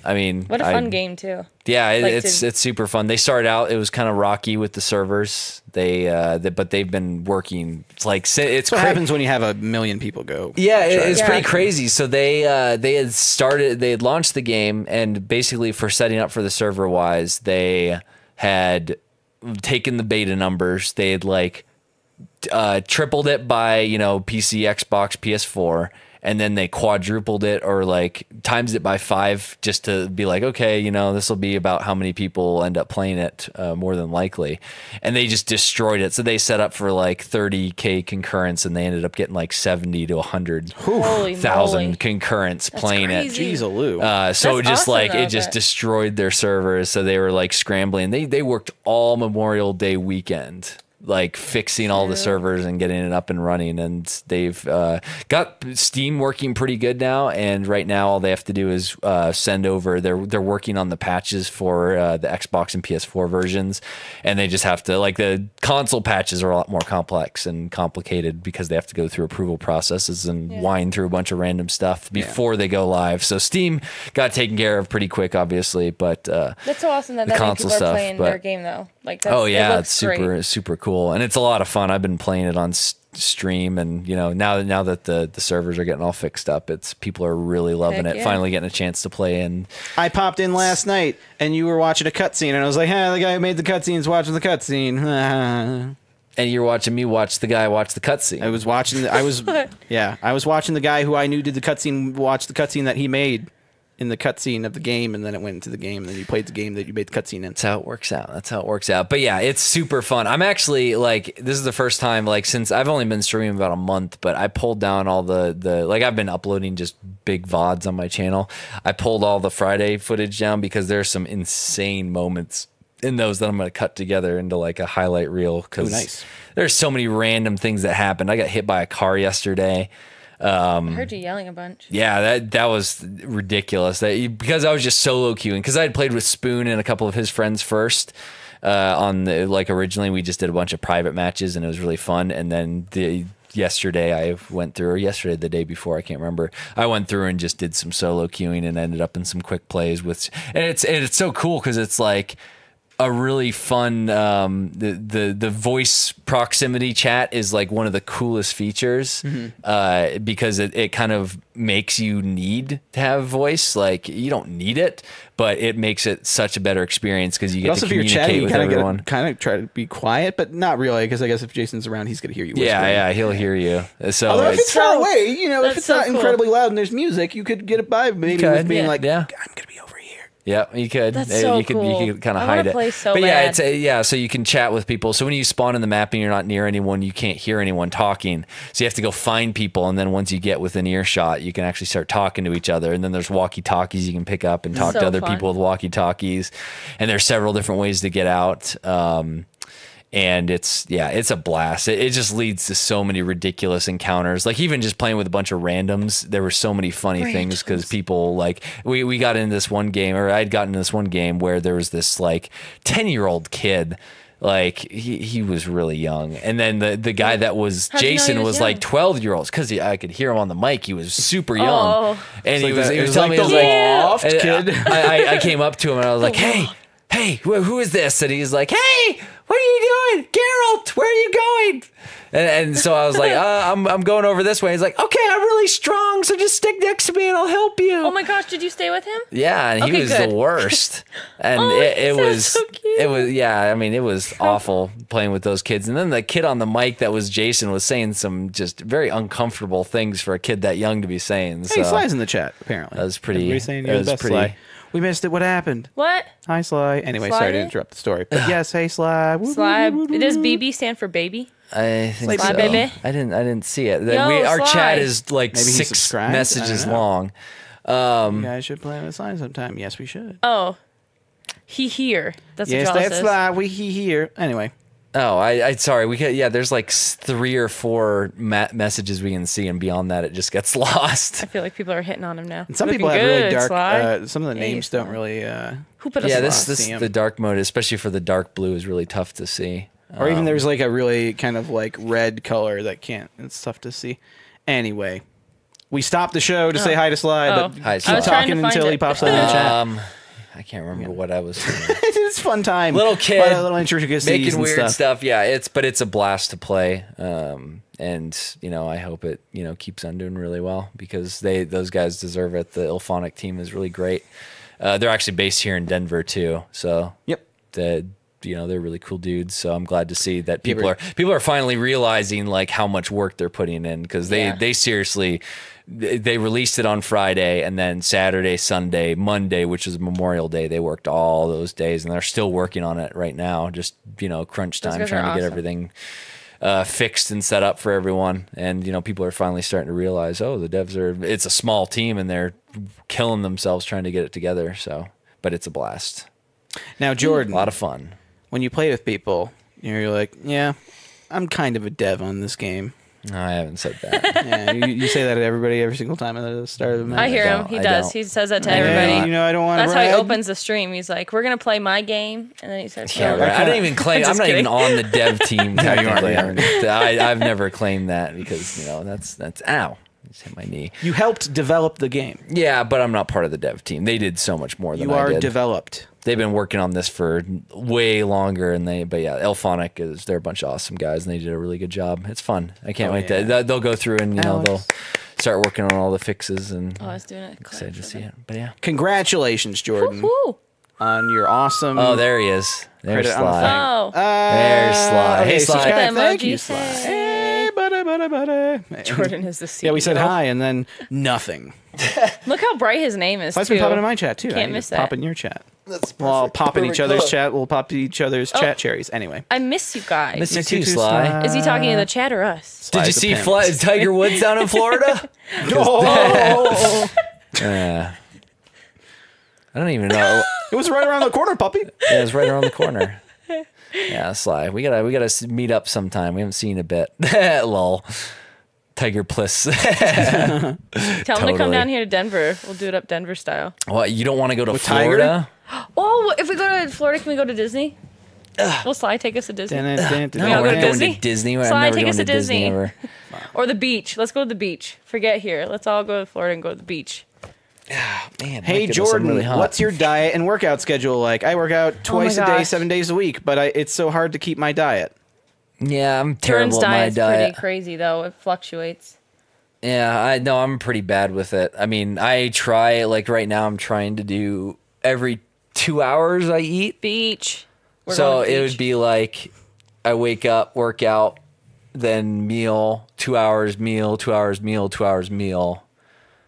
What a fun game too. Yeah, it's super fun. They started out, it was kind of rocky with the servers. But they've been working. It's what happens when you have 1 million people go. Yeah, it's pretty crazy. So they had launched the game, and basically for setting up for the server wise, they had taken the beta numbers. They had tripled it by PC, Xbox, PS4, and then they quadrupled it or like times it by 5 just to be like, okay, you know, this will be about how many people end up playing it more than likely. And they just destroyed it. So they set up for like 30K concurrence and they ended up getting like 70 to 100,000 concurrents playing crazy. it. Jeez, So That's just awesome, like though, it just destroyed their servers. So they were like scrambling. They worked all Memorial Day weekend, like fixing all the servers and getting it up and running, and they've got Steam working pretty good now. And right now all they have to do is send over, they're working on the patches for the Xbox and PS4 versions, and they just have to, like, the console patches are a lot more complex and complicated because they have to go through approval processes and wind through a bunch of random stuff before they go live. So Steam got taken care of pretty quick, obviously, but that's so awesome that many people are playing their game though. Like, that's, it's super cool, and it's a lot of fun. I've been playing it on stream, and you know, now that the servers are getting all fixed up, people are really loving it. Finally getting a chance to play. And I popped in last night, and you were watching a cutscene, and I was like, "Hey, the guy who made the cutscene's watching the cutscene." And you're watching me watch the guy watch the cutscene. I was watching. I was watching the guy who I knew did the cutscene watch the cutscene that he made in the cutscene of the game, and then it went into the game, and then you played the game that you made the cutscene in. That's how it works out. But yeah, it's super fun. I'm actually, like, this is the first time, like, since I've only been streaming about a month, but I pulled down all the like, I've been uploading just big VODs on my channel. I pulled all the Friday footage down because there's some insane moments in those that I'm going to cut together into like a highlight reel, because there's so many random things that happened. I got hit by a car yesterday. I heard you yelling a bunch. Yeah, that was ridiculous. Because I was just solo queuing, because I had played with Spoon and a couple of his friends first. Originally we just did a bunch of private matches, and it was really fun. And then yesterday the day before, I can't remember, I went through and just did some solo queuing and ended up in some quick plays with. And it's so cool because it's like a really fun, the voice proximity chat is like one of the coolest features, because it kind of makes you need to have voice. Like, you don't need it, but it makes it such a better experience because you get to communicate with everyone. Kind of try to be quiet, but not really, because I guess if Jason's around, he's going to hear you whispering. Yeah, he'll hear you. So although if it's far away, you know, if it's not incredibly loud and there's music, you could get it by maybe with being like, I'm going to be over here. Yeah, you could. That's so cool. You could kind of hide it. Play so but bad. yeah, so you can chat with people. So when you spawn in the map and you're not near anyone, you can't hear anyone talking. So you have to go find people, and then once you get within earshot, you can actually start talking to each other. And then there's walkie-talkies you can pick up and talk to other people with walkie-talkies. And there's several different ways to get out. And it's a blast. It just leads to so many ridiculous encounters. Like, even just playing with a bunch of randoms, there were so many funny things, because people, like, we got into this one game, or I'd gotten into this one game where there was this like 10-year-old kid. Like, he was really young, and then the guy that was Jason was like 12-year-olds, because I could hear him on the mic. He was super young, and he was telling me, the loft kid. I came up to him and I was like, hey, who is this? And he's like, hey, what are you doing? Geralt, where are you going? And so I was like, I'm going over this way. He's like, okay, I'm really strong, so just stick next to me and I'll help you. Oh my gosh, did you stay with him? Yeah, and he was the worst. And it was so cute. It was awful playing with those kids. And then the kid on the mic that was Jason was saying some just very uncomfortable things for a kid that young to be saying. Hey, Sly's in the chat, apparently. That was pretty. Everybody's saying you're the best, Sly. We missed it. What happened? What? Hi, Sly. Anyway, sorry to interrupt the story. But yes, hey, Sly. Sly. Does BB stand for baby? I think Sly so. baby? I didn't see it. Our Sly. chat is like Maybe 6 messages long. You guys should play with Sly sometime. Yes, we should. Oh. He here. That's yes, what Joel that's says. Sly. We here. Anyway. Oh, I sorry. We could, there's like 3 or 4 messages we can see, and beyond that, it just gets lost. I feel like people are hitting on him now. And some Looking people have really good, dark. Sly. Some of the names don't really. Who put a this the dark mode, especially for the dark blue, is really tough to see. Or even there's like a really kind of like red color that can't. It's tough to see. Anyway, we stopped the show to say hi to Sly, but Hi, keep Sly. talking until he pops up in the chat. I can't remember what I was saying. It's fun time. Little kid, little intricacies making and weird stuff. Yeah, it's a blast to play. And I hope it keeps on doing really well, because those guys deserve it. The Ilphonic team is really great. They're actually based here in Denver too. So yep. they're really cool dudes. So I'm glad to see that people are finally realizing like how much work they're putting in, because they seriously, they released it on Friday, and then Saturday, Sunday, Monday, which is Memorial Day, they worked all those days, and they're still working on it right now. Just crunch time, trying to get everything fixed and set up for everyone. And people are finally starting to realize, oh, the devs it's a small team and they're killing themselves trying to get it together. So, but it's a blast. Now, Jordan, a lot of fun. When you play with people, you're like, yeah, I'm kind of a dev on this game. No, I haven't said that. Yeah, you say that to everybody every single time at the start of the match. I hear him. He does. He says that to everybody. I don't want to. That's how he opens the stream. He's like, "We're gonna play my game," and then he starts. Yeah, right. I don't even claim. I'm not even on the dev team. Technically, I've never claimed that, because that's ow. Just hit my knee. You helped develop the game. Yeah, but I'm not part of the dev team. They did so much more than I did. You are developed. They've been working on this for way longer, but yeah, Elphonic they're a bunch of awesome guys, and they did a really good job. It's fun. I can't wait to they'll go through and they'll start working on all the fixes, and I was doing it. Excited to see it. But yeah, congratulations, Jordan, on your awesome. Oh, there he is. There's Sly. Oh, there's Sly. Hey, Sly. Thank you, Sly. Hey, buddy. Jordan is the CEO. Yeah, we said hi and then nothing. Look how bright his name is. Sly's been popping in my chat too. Can't miss that. Pop in your chat. That's perfect. Well, I'll pop in each other's chat. We'll pop each other's chat cherries. Anyway. I miss you guys. Miss you too, Sly. Is he talking to the chat or us? Did you see Tiger Woods down in Florida? Oh. I don't even know. It was right around the corner, puppy. Yeah, it was right around the corner. Yeah, Sly. We gotta meet up sometime. We haven't seen a bit. Lol. Tiger Bliss. Tell him to come down here to Denver. We'll do it up Denver style. What, you don't want to go to Florida? Oh, if we go to Florida, can we go to Disney? Will Sly take us to Disney? No, we're not going to Disney. Sly, take us to Disney. Ever. Or the beach. Let's go to the beach. Forget here. Let's all go to Florida and go to the beach. Man, hey, Jordan, really what's your diet and workout schedule like? I work out twice a day, 7 days a week, but it's so hard to keep my diet. Yeah, I'm terrible at my diet. Jordan's pretty crazy, though. It fluctuates. Yeah, I know. I'm pretty bad with it. I mean, I try, like right now, I'm trying to do every 2 hours I eat. Beach. So it would be like I wake up, work out, then meal, 2 hours meal, 2 hours meal, 2 hours meal.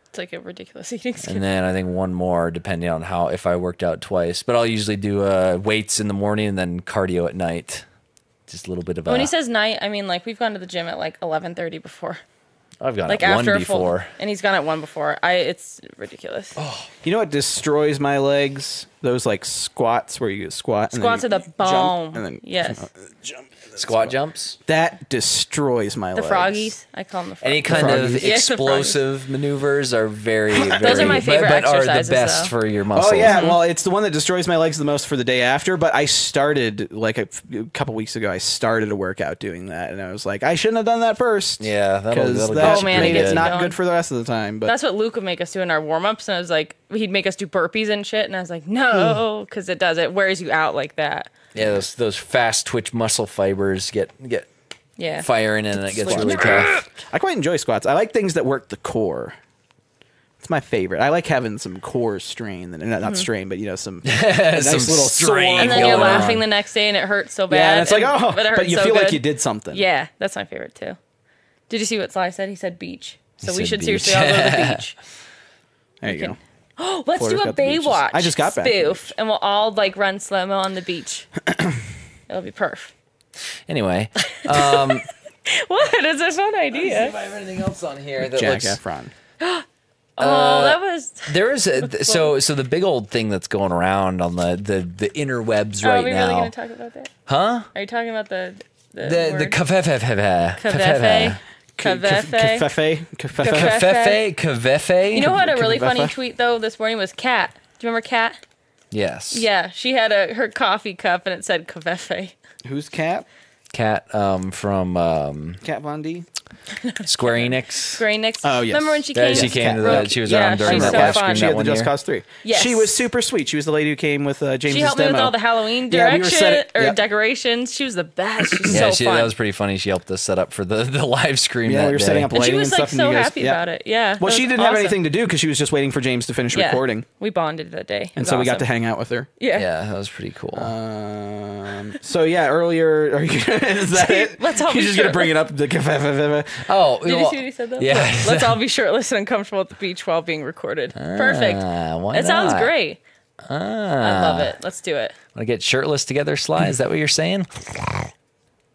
It's like a ridiculous eating schedule. And then I think one more, depending on if I worked out twice. But I'll usually do weights in the morning and then cardio at night. Just a little bit of When he says night, I mean like we've gone to the gym at like 11:30 before. I've gone like at after 1 before. And he's gone at 1 before. It's ridiculous. Oh, you know what destroys my legs? Those like squats where you squat. Squats are the bomb. And then yes. Jump. Squat jumps? That destroys my legs. The froggies. I call them the froggies. Any kind of explosive maneuvers are very, very... Those are my favorite exercises, are the best for your muscles. Oh, yeah. Well, it's the one that destroys my legs the most for the day after, but I started, like a couple weeks ago, I started a workout doing that, and I was like, I shouldn't have done that first. Yeah, that'll that it's not good for the rest of the time. But that's what Luke would make us do in our warm-ups, and I was like, he'd make us do burpees and shit, and I was like, no, because it wears you out like that. Yeah, those fast twitch muscle fibers get firing and it gets really tough. I quite enjoy squats. I like things that work the core. It's my favorite. I like having some core strain, not strain, but some nice little strain. And then you're laughing the next day and it hurts so bad. Yeah, and it's like but you feel like you did something. Yeah, that's my favorite too. Did you see what Sly said? He said beach. So we should seriously all go to the beach. There you go. Oh, let's do a Baywatch I just got back spoof, and we'll all like run slow-mo on the beach. It'll be perf. Anyway, what? It's a fun idea. Let me see if I have anything else on here that Jack Efron. That was. There is so the big old thing that's going around on the interwebs right now. Are we really going to talk about that? Huh? Are you talking about the Covfefe? Covfefe. You know what? A really funny tweet though this morning was Kat. Do you remember Kat? Yes. Yeah, she had her coffee cup and it said Covfefe. Who's Kat? Kat from Kat Von D. Square Enix. Square Enix. Oh, yes. Remember when she came? She came to the. She was on during she's that so live fun. stream She that had the one Just year. Cause 3. Yes. She was super sweet. She was the lady who came with James's She helped me demo. with all the Halloween Yeah, we direction were or decorations. She was the best. She's Yeah, so fun. that was pretty funny. She helped us set up for the live stream. Yeah, that we were day. setting up and lighting she was and like stuff. so and you guys, happy about it. Yeah. Well, that she was didn't have awesome. anything to do because she was just waiting for James to finish recording. We bonded that day. And so we got to hang out with her. Yeah. Yeah, that was pretty cool. So yeah, earlier, are you, is that it? Let's all You're be just gonna shirtless. bring it up. Oh, Did you see what he said though? Yeah. Let's all be shirtless and uncomfortable at the beach while being recorded. Perfect. Why It sounds not? great. I love it. Let's do it. Want to get shirtless together, Sly? Is that what you're saying?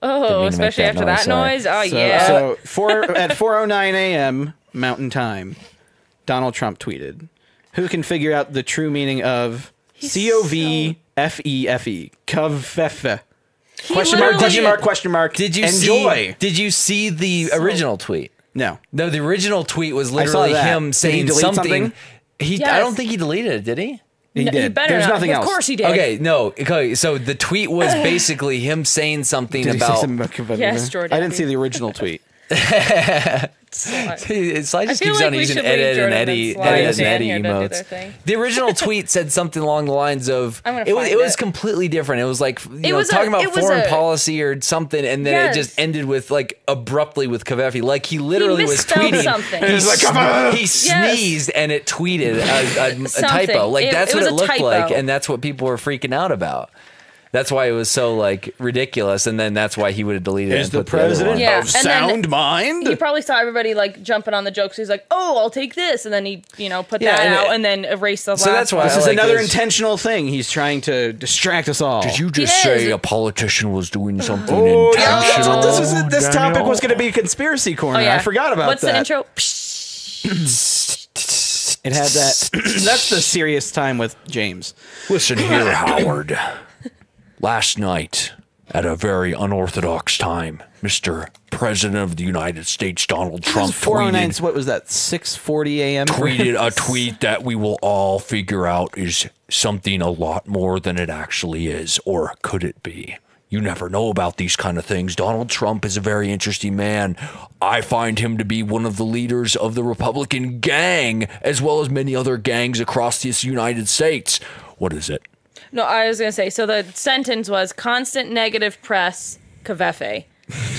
Oh, mean to make especially that after noise, that sorry. noise. Oh, So, yeah. so at 4:09 a.m. Mountain Time, Donald Trump tweeted, "Who can figure out the true meaning of Covfefe? Covfefe? Question mark? Question mark? Question mark? Did you enjoy? see? Did you see the original tweet? No. No, the original tweet was saw literally that. him Did he saying delete something? He, Yes. I don't think he deleted it. Did he? He No, did. you better There's not. nothing else. Of course he did. Okay, no. Okay, so the tweet was basically him saying something Did he say about. something about Covfefe? Yes, Jordan. I didn't see the original tweet. Sly just I feel keeps like on we using should edit leave and Jordan Eddie, and Sly edit and and Eddie Dan here to do their emotes. thing. The original tweet said something along the lines of I'm gonna it was find it was it. completely different. It was like talking about it was foreign a- policy or something, and then Yes. it just ended with like abruptly with Covfefe. Like he literally was misspelled tweeting. something. He, was like, "Come on." he sneezed and it tweeted a Something. typo. Like that's It what was it a looked typo. like, and that's what people were freaking out about. That's why it was so like ridiculous, and then that's why he would have deleted it. Is and the put the other president one. Yeah, of and then sound mind? He probably saw everybody like jumping on the jokes. He's like, "Oh, I'll take this," and then he, put Yeah, that and out it- and then erase the So last that's why one. This I is like another this. intentional thing. He's trying to distract us all. Did you just Yes. say a politician was doing something Oh, intentional? yeah, that's what this is. This topic Daniel? was going to be conspiracy corner. Oh, yeah. I forgot about What's that. the intro? It had that. That's the serious time with James. Listen here, Howard. Last night, at a very unorthodox time, Mr. President of the United States, Donald Trump, 409. tweeted, What was that? 6:40 a.m. tweeted a tweet that we will all figure out is something a lot more than it actually is, or could it be? You never know about these kind of things. Donald Trump is a very interesting man. I find him to be one of the leaders of the Republican gang, as well as many other gangs across this United States. What is it? No, I was gonna say. So the sentence was constant negative press. Covfefe.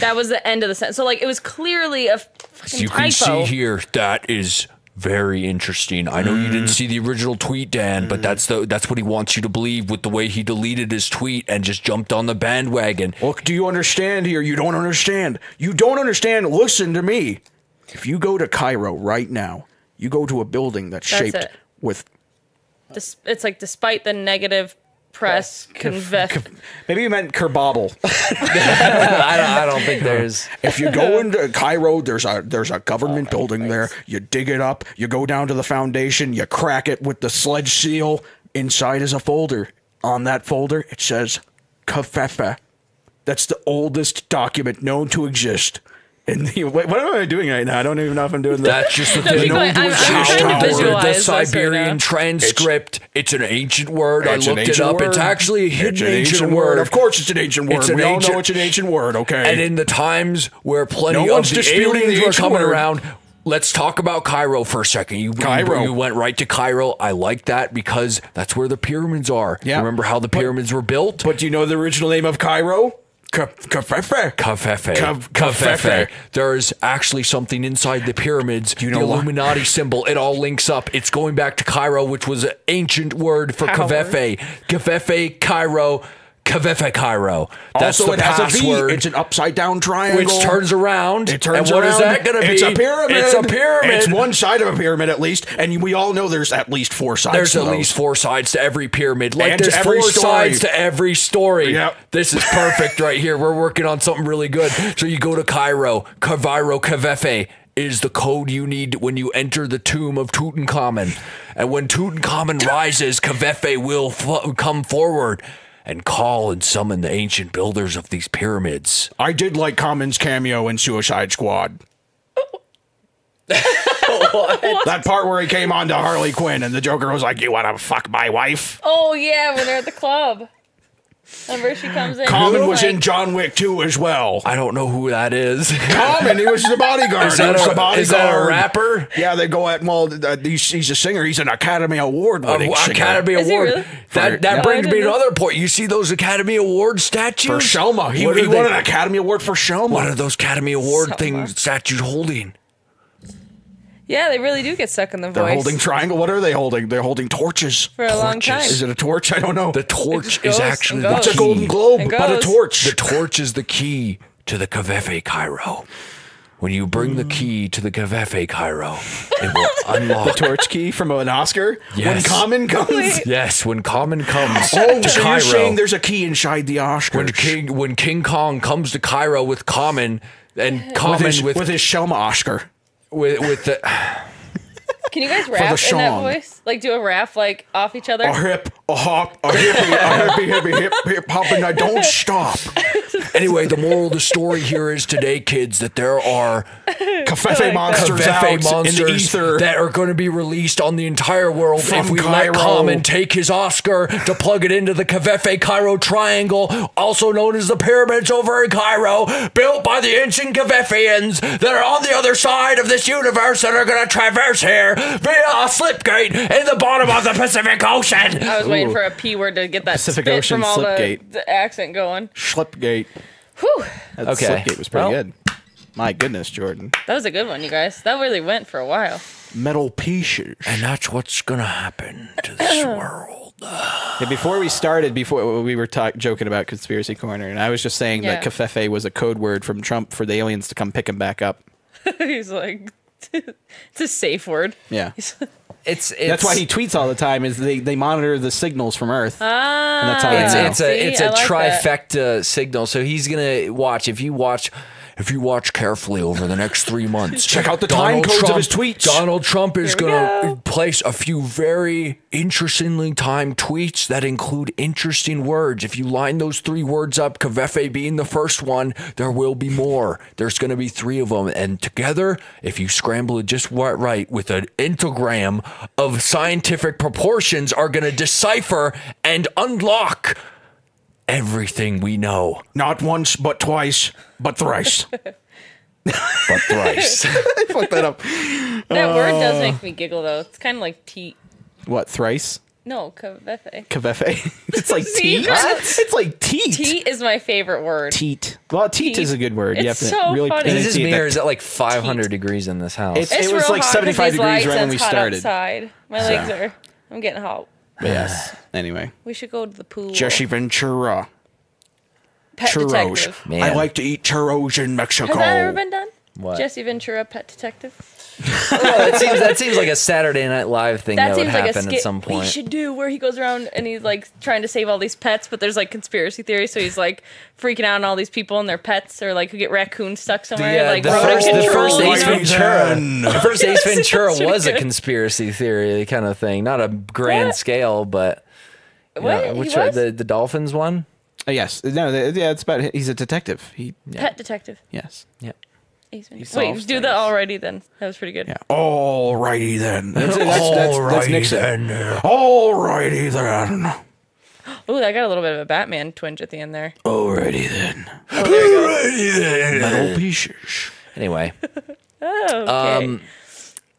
That was the end of the sentence. So like it was clearly a fucking You can typo. see here that is very interesting. I know you didn't see the original tweet, Dan, but that's what he wants you to believe with the way he deleted his tweet and just jumped on the bandwagon. Look, do you understand here? You don't understand. You don't understand. Listen to me. If you go to Cairo right now, you go to a building that's shaped it. with. It's like despite the negative press, Maybe you meant kerbobble. I don't think there's. If you go into Cairo, there's a government building there. You dig it up. You go down to the foundation. You crack it with the sledge seal. Inside is a folder. On that folder, it says Covfefe. That's the oldest document known to exist. And what am I doing right now? I don't even know if I'm doing that. That's just the No, thing. keep going. I'm trying to visualize the this right Siberian now. transcript. It's an ancient word. I It's an looked it ancient up. word. It's actually a hidden It's an ancient word. Of course, it's an ancient word. It's an We all ancient- know it's an ancient word. Okay. And in the times where plenty No of one's the disputing aliens the were ancient coming word. around, let's talk about Cairo for a second. Cairo. You went right to Cairo. I like that because that's where the pyramids are. Yeah. Remember how the pyramids were built? But do you know the original name of Cairo? Covfefe. Covfefe. There's actually something inside the pyramids. Do you know the why? Illuminati symbol. It all links up. It's going back to Cairo, which was an ancient word for Power. Covfefe. Covfefe, Cairo. Covfefe, Cairo. That's Also, the it has password. a V. It's an upside down triangle. Which turns around. It turns and what around. is that going to be? It's a pyramid. It's a pyramid. It's one side of a pyramid at least, and we all know there's at least four sides. There's to at those. least four sides to every pyramid. Like And to there's every four story. sides to every story. Yep. This is perfect right here. We're working on something really good. So you go to Cairo. Covfefe is the code you need when you enter the tomb of Tutankhamun. And when Tutankhamun rises, Covfefe will come forward and call and summon the ancient builders of these pyramids. I did like Common's cameo in Suicide Squad. That part where he came on to Harley Quinn and the Joker was like, "You want to fuck my wife?" Oh yeah, when they're at the club. Remember she comes in. Common was like, in John Wick 2 as well. I don't know who that is. Common, he was the bodyguard. Is that a rapper? Yeah, they go at, well, he's a singer. He's an Academy Award winning singer. Academy Is he Award. really? That brings me to know. another point. You see those Academy Award statues? For Selma. He What are won they- an Academy Award for Selma. What are those Academy Award Selma. statues holding? Yeah, they really do get stuck in the They're voice. holding triangle. What are they holding? They're holding torches. For a long time. Is it a torch? I don't know. The torch goes is actually and the goes. It's a golden key. globe, It but a goes. torch. The torch is the key to the Covfefe Cairo. When you bring the key to the Covfefe Cairo, it will unlock. The torch key from an Oscar. Yes. When Common comes. Yes, when Common comes Oh, to so Cairo. you're saying there's a key inside the Oscars. when King Kong comes to Cairo with Common and Common with his Selma Oscar. with the Can you guys rap in that song. voice? Like do a rap like off each other? A hip, a hop, a hippie, a hippie, hippie, hip, hip, hop, and I don't stop. Anyway, the moral of the story here is today, kids, that there are Covfefe monsters Covfefe out in the monsters ether. that are going to be released on the entire world From if we Cairo. let Common take his Oscar to plug it into the Covfefe Cairo Triangle, also known as the pyramids over in Cairo, built by the ancient Covfefians that are on the other side of this universe that are going to traverse here via a slipgate in the bottom of the Pacific Ocean. I was waiting for a P word to get that Pacific spit Ocean from all Slipgate. the accent going. Slipgate. Whew. That Okay. Slipgate was pretty Well. good. My goodness, Jordan. That was a good one, you guys. That really went for a while. Metal pieces. And that's what's going to happen to this world. Yeah, before we started, before we were joking about Conspiracy Corner, and I was just saying that Yeah. Covfefe was a code word from Trump for the aliens to come pick him back up. He's like, it's a safe word. Yeah. It's That's why he tweets all the time. Is they monitor the signals from Earth, and that's how they know. It's a I like that. trifecta signal. So he's gonna watch. If you watch carefully over the next 3 months, Check out the time codes of his tweets. Donald Trump is Here we gonna go. place a few very interestingly timed tweets that include interesting words. If you line those 3 words up, Covfefe being the first one, there will be more. There's gonna be 3 of them, and together, if you scramble it just right with an intogram of scientific proportions, are gonna decipher and unlock everything we know, Not once, but twice, but thrice. but thrice. I fucked that up. That word does make me giggle, though. It's kind of like teat. What, thrice? No, Covfefe. Covfefe? It's like See, teat. what? It's like teat. Teat is my favorite word. Teat. Well, teat is a good word. You have It's to so really funny. Is this pronunciate me or that. is it like 500 degrees in this house? It was real like hot 75 with these degrees lights right when and we it's hot started. outside. My legs are. I'm getting hot. But yes. Anyway. We should go to the pool. Jesse Ventura. Pet Churros. detective. Man. I like to eat churros in Mexico. Has that ever been done? What? Jesse Ventura, pet detective. that seems like a Saturday Night Live thing that, That would seems like a happen skit at some we point. should do where he goes around and he's like trying to save all these pets, but there's like conspiracy theories, so he's like freaking out on all these people and their pets, or like who get raccoons stuck somewhere. like the rodent first control. Ace Right Ventura, then. the first Ace Ventura That's pretty was a good. conspiracy theory kind of thing, not a grand What? scale, but you What? know, He which was? the Dolphins one? Yes. No, yeah, it's about he's a detective. Pet detective. Yes. Yeah. Ace Ventura. solves Wait, do that already then. That was pretty good. Yeah. Alrighty then. That's Alrighty Nixon. then. Alrighty then. Ooh, I got a little bit of a Batman twinge at the end there. Alrighty then. Oh, there you go. Alrighty then. Metal pieces. Anyway, Oh, okay.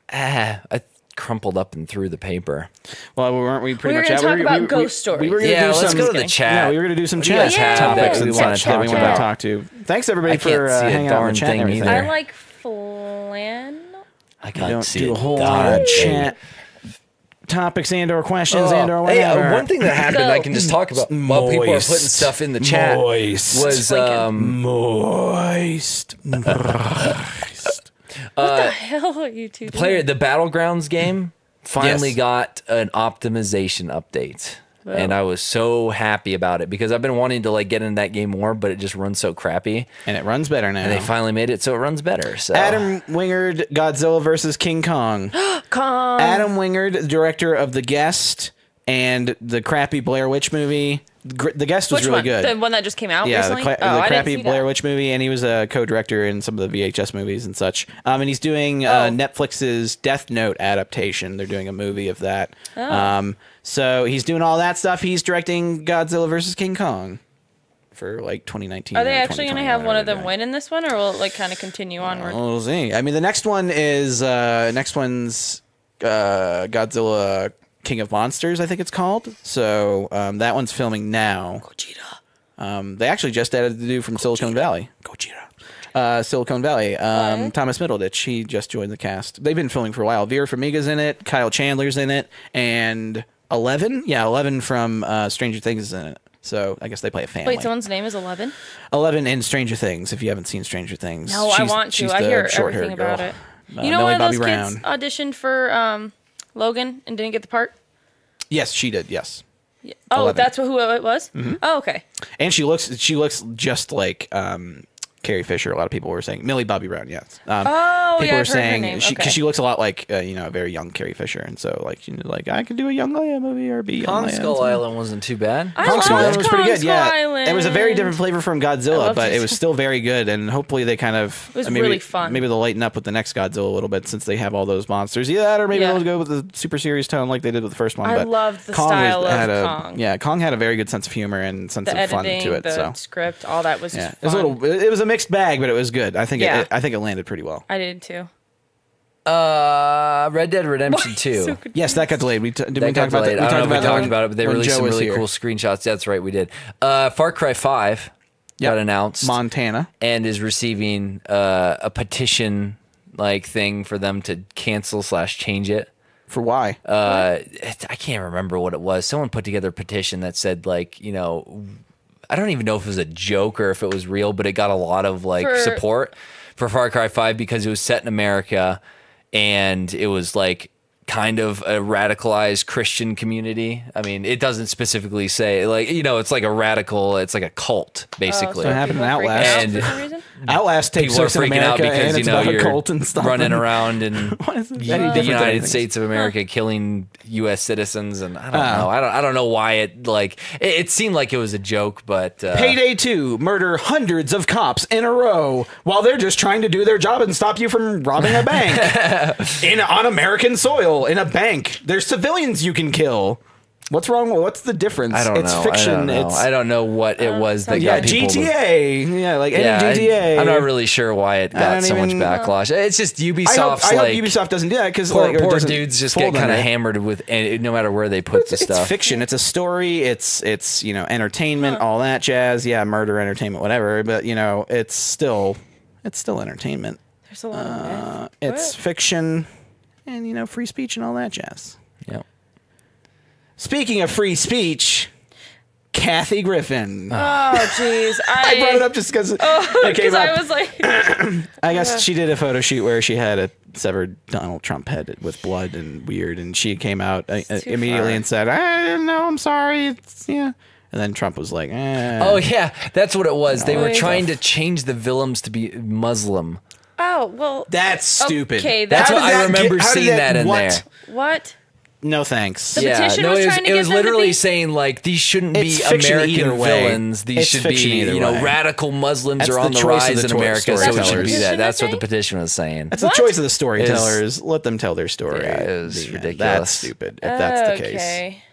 I crumpled up and threw the paper. Well, weren't we pretty We were much gonna out? talk about ghost stories. We were gonna Yeah, do let's some, go to the Just chat. Yeah, we were going to do some What do you chat guys have topics that and we wanna such that we talk wanted to about? talk to. Thanks everybody I can't for see a hanging out in darn the chat and thing everything. either. I like flannel. I We can't don't see do a it. whole Darn lot of thing. chat topics and or questions and or Hey, whatever. one thing that happened I can just talk about while people are Moist. putting stuff in the chat Moist. was Moist. What the hell are you two doing? the Battlegrounds game finally Yes. got an optimization update. And I was so happy about it because I've been wanting to like get into that game more, but it just runs so crappy. And it runs better now. And they finally made it so it runs better. So Adam Wingard, Godzilla versus King Kong. Kong. Adam Wingard, director of The Guest and the crappy Blair Witch movie, The Guest was Which really one? good. The one that just came out Yeah, recently? the I didn't crappy see Blair that. Witch movie, and he was a co-director in some of the VHS movies and such. And he's doing Netflix's Death Note adaptation. They're doing a movie of that. So he's doing all that stuff. He's directing Godzilla versus King Kong for like 2019. Are they actually going to have one of them win in this one, or will it like kind of continue onward? We'll see. I mean, the next one is Godzilla King of Monsters, I think it's called. So that one's filming now. Gogeta. They actually just added the dude from Silicon Valley. Gogeta. Silicon Valley. Thomas Middleditch. He just joined the cast. They've been filming for a while. Vera Farmiga's in it. Kyle Chandler's in it. And Eleven. Yeah, 11 from Stranger Things is in it. So I guess they play a family. Wait, someone's name is 11? 11 in Stranger Things, if you haven't seen Stranger Things. No, I want to. I hear everything about it. You know, Millie one of Bobby those Brown. kids auditioned for Logan and didn't get the part? Yes, she did, yes. Yeah. Oh, 11. that's who it was? Mm-hmm. Oh, okay. And she looks just like Carrie Fisher. A lot of people were saying Millie Bobby Brown. Yes. People I've were heard her saying name. because she looks a lot like a very young Carrie Fisher, and so like I could do a young Leia movie or be young Kong Leia. Skull Island wasn't too bad. Kong Skull Island was pretty good. Skull Yeah, Island. it was a very different flavor from Godzilla, but it. it was still very good. And hopefully they kind of it was maybe, really fun. Maybe they'll lighten up with the next Godzilla a little bit since they have all those monsters. Either that, or maybe they'll go with the super serious tone like they did with the first one. I but loved the Kong style had of Kong. Yeah, Kong had a very good sense of humor and sense The of fun editing, to it. the So script, all that was yeah, just it was fun. it was a mixed bag, but it was good. I think Yeah. I think it landed pretty well. I did too. Red Dead Redemption 2. So Yes, that got delayed. Did we That talk got about delayed. that? I don't know if we talked about it, but they when released Joe some was really here. cool screenshots. That's right, we did. Far Cry 5 got announced. Montana. And is receiving a petition thing for them to cancel / change it. For why? I can't remember what it was. Someone put together a petition that said I don't even know if it was a joke or if it was real, but it got a lot of support for Far Cry 5 because it was set in America and it was kind of a radicalized Christian community. I mean, it doesn't specifically say it's like a radical, it's like a cult basically. So it happened in Outlast. And for some reason? Outlast takes People are place in freaking out America because and it's about a you're cult and stuff. running around in Any the different United things. States of America, killing U.S. citizens, and I don't know. I don't know why it seemed like it was a joke, but Payday 2, murder hundreds of cops in a row while they're just trying to do their job and stop you from robbing a bank on American soil in a bank. There's civilians you can kill. What's wrong? What's the difference? I don't know. It's fiction. I don't know what it was that got people. GTA. Any GTA. I'm not really sure why it got so much backlash. It's just Ubisoft's I hope Ubisoft doesn't do that because poor dudes just get kind of hammered with, and no matter where they put the stuff. It's fiction. It's a story. It's entertainment, all that jazz. Yeah, murder, entertainment, whatever. But it's still entertainment. There's a lot of It's fiction, and free speech and all that jazz. Yeah. Speaking of free speech, Kathy Griffin. Oh, jeez. I brought it up just because it came up. I was like, I guess she did a photo shoot where she had a severed Donald Trump head with blood and weird, and she came out immediately and said, "No, I'm sorry." And then Trump was like, "Oh yeah, that's what it was. They were trying to change the villains to be Muslim." oh, well. That's stupid. Okay, That's what I remember how did seeing that in there. What? No thanks. The petition was trying to it get was them to literally be- saying these shouldn't It's be fiction American either way. villains. These It's should fiction be either way. radical Muslims That's are on the the choice of rise the in America, so it should be storytellers. that. That's what Petition, the petition was saying. That's the choice of the storytellers. Let them tell their story. Yeah, it was ridiculous. That's stupid. If that's the case, Okay.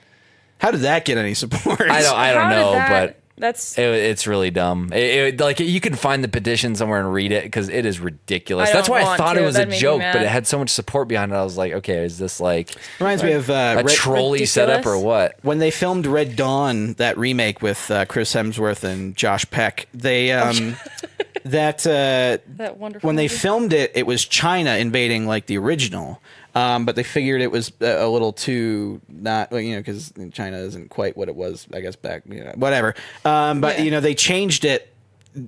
how did that get any support? I don't How did know, that- but That's... it's really dumb. You can find the petition somewhere and read it because it is ridiculous. I That's don't why I want thought to. it was a That'd make me joke, mad. but it had so much support behind it. I was like, okay, is this Reminds me of a trolley setup or what? when they filmed Red Dawn, that remake with Chris Hemsworth and Josh Peck. They that wonderful when they movie. filmed it, it was China invading the original. But they figured it was a little too not, because China isn't quite what it was, I guess, back, whatever. But, they changed it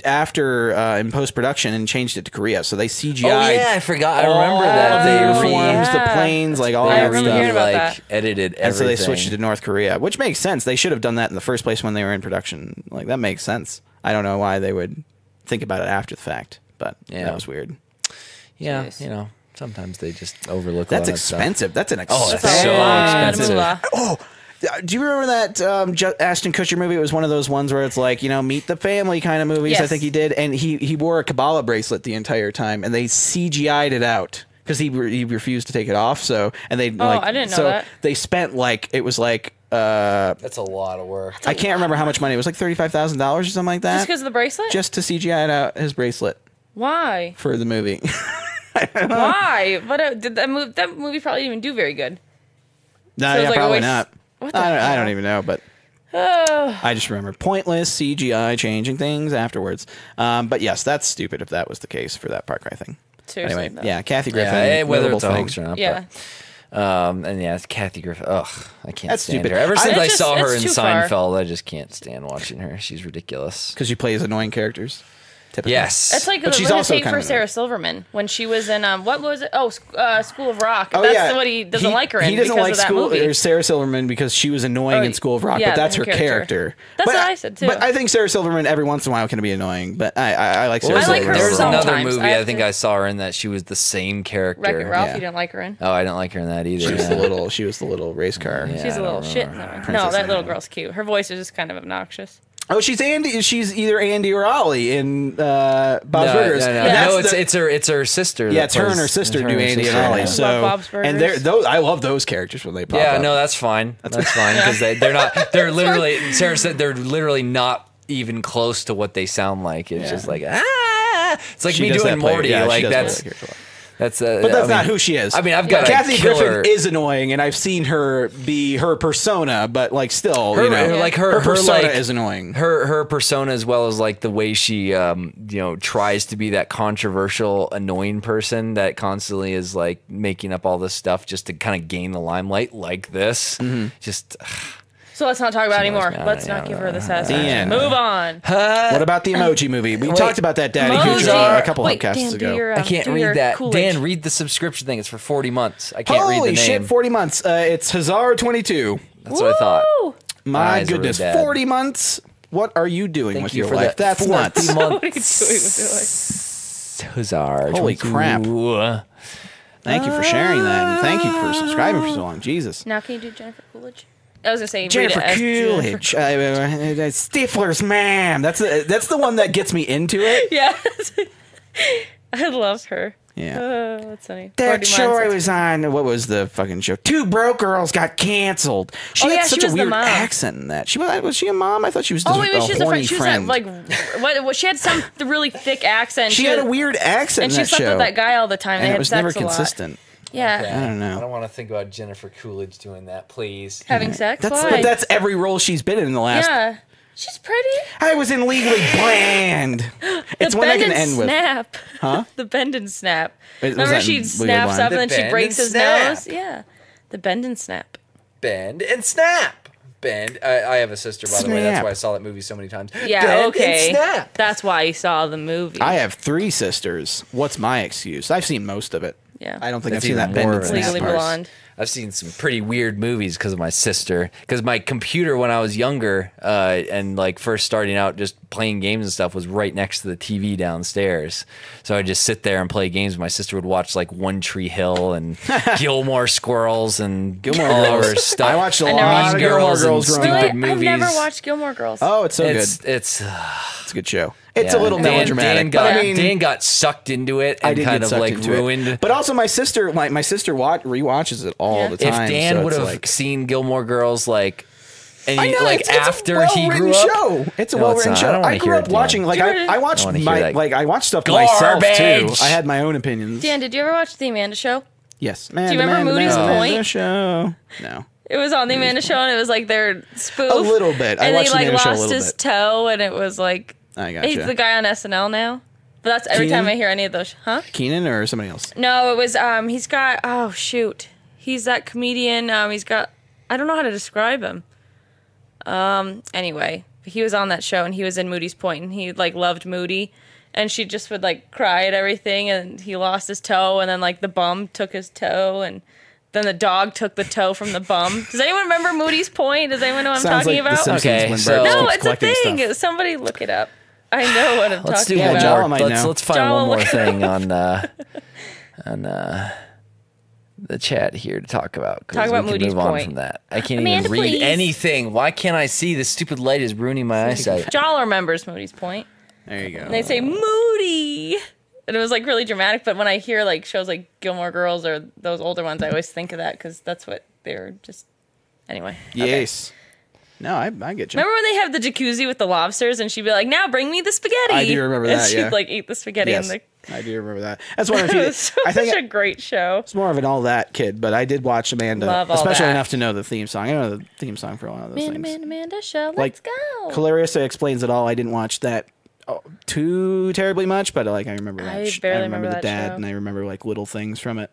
after in post-production and changed it to Korea. So they CGI'd. Oh, yeah, I forgot. I remember that. The They uniforms, the planes, all I that remember hearing stuff. about that. edited everything. And so they switched it to North Korea, which makes sense. They should have done that in the first place when they were in production. That makes sense. I don't know why they would think about it after the fact, but that was weird. Yeah, Jeez. sometimes they just overlook That's all that stuff. expensive. That's an Oh, expensive. that's so lot of expensive. moolah. Oh, Do you remember that Ashton Kutcher movie? It was one of those ones where it's like, meet the family kind of movies. Yes. I think he did. And he wore a Kabbalah bracelet the entire time, and they CGI'd it out because he refused to take it off. So, and they I didn't know that. They spent That's a lot of work. I can't remember how much money. It was like $35,000 or something like that. Just because of the bracelet? Just to CGI out his bracelet Why? for the movie. Why? But that movie probably didn't even do very good. No, So yeah, like probably always- not. What the I hell? don't even know, but I just remember pointless CGI changing things afterwards. But yes, that's stupid if that was the case for that Far Cry thing. Seriously. Anyway, though. yeah, Kathy Griffin. Whether notable it's a thing. hoax or not. Yeah. And yeah, it's Kathy Griffin. Ugh, I can't That's stand stupid. her. Ever since I It's saw just- her in it's too far. Seinfeld, I just can't stand watching her. She's ridiculous. Because she plays annoying characters. Typically. Yes. It's like But the she's limit also tape kind for of Sarah annoying. Silverman when she was in what was it? Oh, School of Rock. Oh, That's yeah. what he doesn't like her in He doesn't because like of that School movie. or Sarah Silverman because she was annoying in School of Rock, yeah, but that's her her character. That's But what I said, too. But I think Sarah Silverman every once in a while can be annoying. But I like Sarah I like Silverman. her There was another sometimes. movie I I have think to- I saw her in that she was the same character. Wreck-It Ralph, Yeah. you didn't like her in. Oh, I didn't like her in that either. She was yeah. she was the little race car. Yeah. She's a I little don't shit in remember. that one. Princess No, that little Diana. girl's cute. Her voice is just kind of obnoxious. Oh, she's Andy. She's either Andy or Ollie in Bob's Burgers. No, And that's no, the- it's her sister. Yeah, that it's her and plays- her sister her do and her Andy and sister, Ollie. yeah. So Love Bob's and Burgers. I love those characters when they pop Yeah, up. no, that's fine. That's fine because they're not. They're literally. Sarah said they're literally not even close to what they sound like. It's just like It's like She me does doing that play- Morty. yeah, she like does play that's that character a lot. that's. But that's not who she is. I mean, I've got Kathy a killer. Griffin is annoying, and I've seen her be her persona, but like still, like her persona like, is annoying. Her persona, as well as like the way she tries to be that controversial, annoying person that constantly is like making up all this stuff just to kind of gain the limelight, like this. Just So let's not talk about it anymore. me out, Let's yeah, not give her the satisfaction. end. Move on. What about the Emoji Movie? We talked about that Daddy Emoji. Huger a couple Wait, podcasts Dan, do ago. your, I can't do read your that. Coolidge. Dan, read the subscription thing. It's for 40 months. I can't read Holy the name. shit, 40 months. It's Hazard 22. That's what I thought. Woo! My eyes are goodness, really bad. 40 months? What are you doing Thank with you your for life? that That's 40 nuts. What are you doing months. with Huzzard. Holy 22. crap. Thank you for sharing that, and thank you for subscribing for so long. Jesus. Now can you do Jennifer Coolidge? I was gonna say Jennifer read it as Coolidge. Stifler's ma'am. That's the one that gets me into it. Yeah. I love her. Yeah. That's funny. That 40 show I months, was on, what was the fucking show? Two Broke Girls got canceled. She Oh, had yeah, such she a was the weird mom. accent in that. Was she a mom? I thought she was just Oh wait, a she's a horny friend. She was friend. that, like what? She had some really thick accent. She had a weird accent and in she that slept show. with that guy all the time. They and had it was sex never a lot. consistent. Yeah. I don't know. I don't want to think about Jennifer Coolidge doing that, please. Having sex. But Why? that's every role she's been in the last. Yeah. She's pretty. I was in Legally Bland. It's The one I bend can and end with. snap. Huh? The bend and snap. Was Remember that she in Legally snaps Blonde? up The and then she bend breaks and his snap. nose. Yeah. The bend and snap. Bend and snap. Bend. I have a sister, by the way. That's Snap. why I saw that movie so many times. Yeah, Bend okay. And snap. That's why you saw the movie. I have 3 sisters. What's my excuse? I've seen most of it. Yeah. I don't think That's I've seen even that bend more and of snap an Legally part. Blonde. I've seen some pretty weird movies because of my sister. Because my computer, when I was younger and like first starting out, just playing games and stuff, was right next to the TV downstairs. So I'd just sit there and play games. My sister would watch like One Tree Hill and Gilmore Squirrels and Gilmore all Girls. her stuff. I watched a never lot watched of Gilmore Girls and Girls growing stupid up. Really? I've never movies. watched Gilmore Girls. Oh, it's so good. It's It's a good show. It's yeah. a little melodramatic. Dan got, but I mean, Dan got sucked into it I and did kind get of sucked like into ruined. it. But also, my sister rewatches it all Yeah. the If time. Dan so would it's have like, seen Gilmore Girls, like, and I know, like it's after a he grew well-written up, show. It's a No, well-written it's not. I show. don't wanna I grew hear up it, watching. Dan. Like I watched wanna hear that. I watched stuff myself too. Garbage. I had my own opinions. Dan, did you ever watch The Amanda Show? Yes. Do you remember Moody's Point? Show? No. It was on The Amanda Show, and it was like their spoof. A little bit. I And watched he The like Amanda Show a lost little his bit. toe, and it was like I gotcha. he's the guy on SNL now. But that's every Keenan? time I hear any of those. Huh? Keenan or somebody else? No, it was he's got oh shoot. He's that comedian. He's got I don't know how to describe him. Anyway, he was on that show and he was in Moody's Point and he like loved Moody and she just would like cry at everything and he lost his toe and then like the bum took his toe and then the dog took the toe from the bum. Does anyone remember Moody's Point? Does anyone know what I'm Sounds talking like The about? Simpsons Okay, when so- Bart No, keeps it's a collecting thing. stuff. Somebody look it up. I know what I'm let's do talking Yeah, one about. Jala more. might know. Let's find Jala one more look- thing on the chat here to talk about. Talk about we can Moody's move on point. from that. I can't Amanda, even read please. anything. Why can't I see? This stupid light is ruining my eyesight. Jala remembers Moody's point. There you go. And they say Moody. And it was like really dramatic, but when I hear like shows like Gilmore Girls or those older ones, I always think of that because that's what they're just. Anyway. Yes. Okay. No, I get you. Remember when they have the jacuzzi with the lobsters and she'd be like, now bring me the spaghetti. I do remember that, and she'd yeah. like eat the spaghetti Yes, in the. I do remember that. That's one of the It was I think such a great show. it's more of an all that kid, but I did watch Amanda, Love All especially That. enough to know the theme song. I know the theme song for a lot of those things. Amanda show, let's Like, go. Clarissa Explains It All. I didn't watch that too terribly much, but like I remember that. I barely remember the that dad, show. and I remember like little things from it.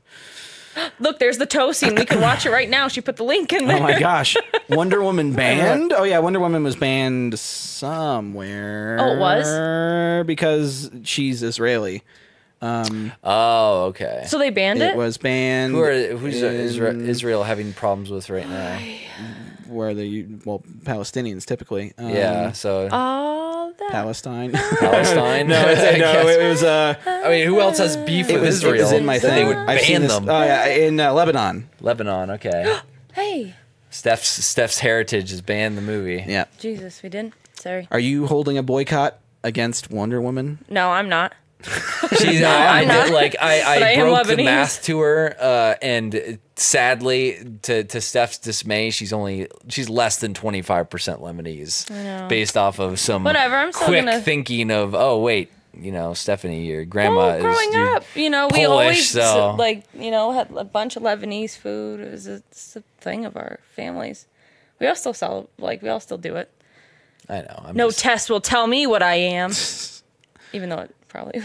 Look, there's the toe scene. We can watch it right now. She put the link in there. Oh my gosh, Wonder Woman banned? Oh yeah, Wonder Woman was banned somewhere. Oh, it was? Because she's Israeli. Oh, okay. So they banned it? It was banned. Who's Israel having problems with right now? Where Palestinians typically. Yeah, so All that. Palestine. Palestine. No, it was. I mean, who else has beef with Israel? It was in my that thing. They would I've seen ban this. them. Oh yeah, in Lebanon. Lebanon. Okay. Hey. Steph's Heritage has banned the movie. Yeah. Jesus, we didn't. Sorry. Are you holding a boycott against Wonder Woman? No, I'm not. She's I'm not. I am broke the Lebanese. math to her, and sadly, to Steph's dismay, she's less than 25% Lebanese, based off of some Whatever, I'm still quick gonna- thinking of Stephanie, your grandma growing is up, we Polish, always so- had a bunch of Lebanese food. It's a thing of our families. We all still do it. I know. No test will tell me what I am, even though it probably.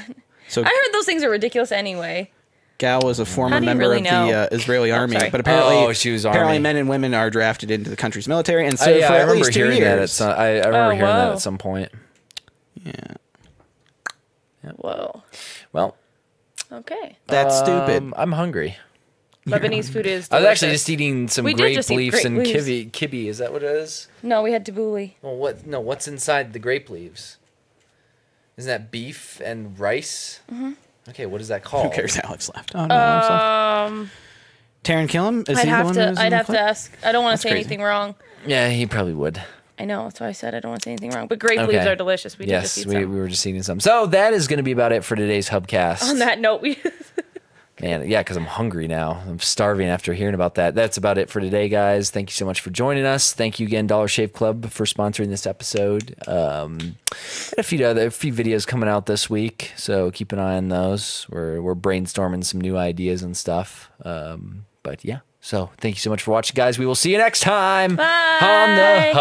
So I heard those things are ridiculous anyway. Gal was a former How do you member really of know? the Israeli army, sorry. but apparently, she was apparently army. men and women are drafted into the country's military and serve for I at remember least 2 hearing that at years. some. I remember hearing that whoa. at some point. Yeah, Whoa. Well, Okay. that's stupid. I'm hungry. Lebanese food is. I was actually delicious. just eating some We did grape just eat leaves grape and leaves. kibbe. Is that what it is? No, we had tabbouleh. Well, what's inside the grape leaves? Isn't that beef and rice? Mm-hmm. Okay, what is that called? Who cares? Alex left. Oh no, Alex left. Taron Killam? Is I'd he the have one to. who's in I'd the have to clip? ask. I don't want to say crazy. anything wrong. Yeah, he probably would. I know. That's why I said I don't want to say anything wrong. But grape Okay. leaves are delicious. We did just Yes, eat we some. were just eating some. So that is going to be about it for today's Hubcast. On that note, we. Man, yeah, because I'm hungry now. I'm starving after hearing about that. That's about it for today, guys. Thank you so much for joining us. Thank you again, Dollar Shave Club, for sponsoring this episode. Got a few videos coming out this week, so keep an eye on those. We're brainstorming some new ideas and stuff. But yeah, so thank you so much for watching, guys. We will see you next time Bye. on the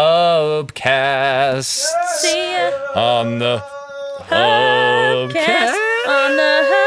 Hubcast. See ya. On the Hubcast. Hubcast. On the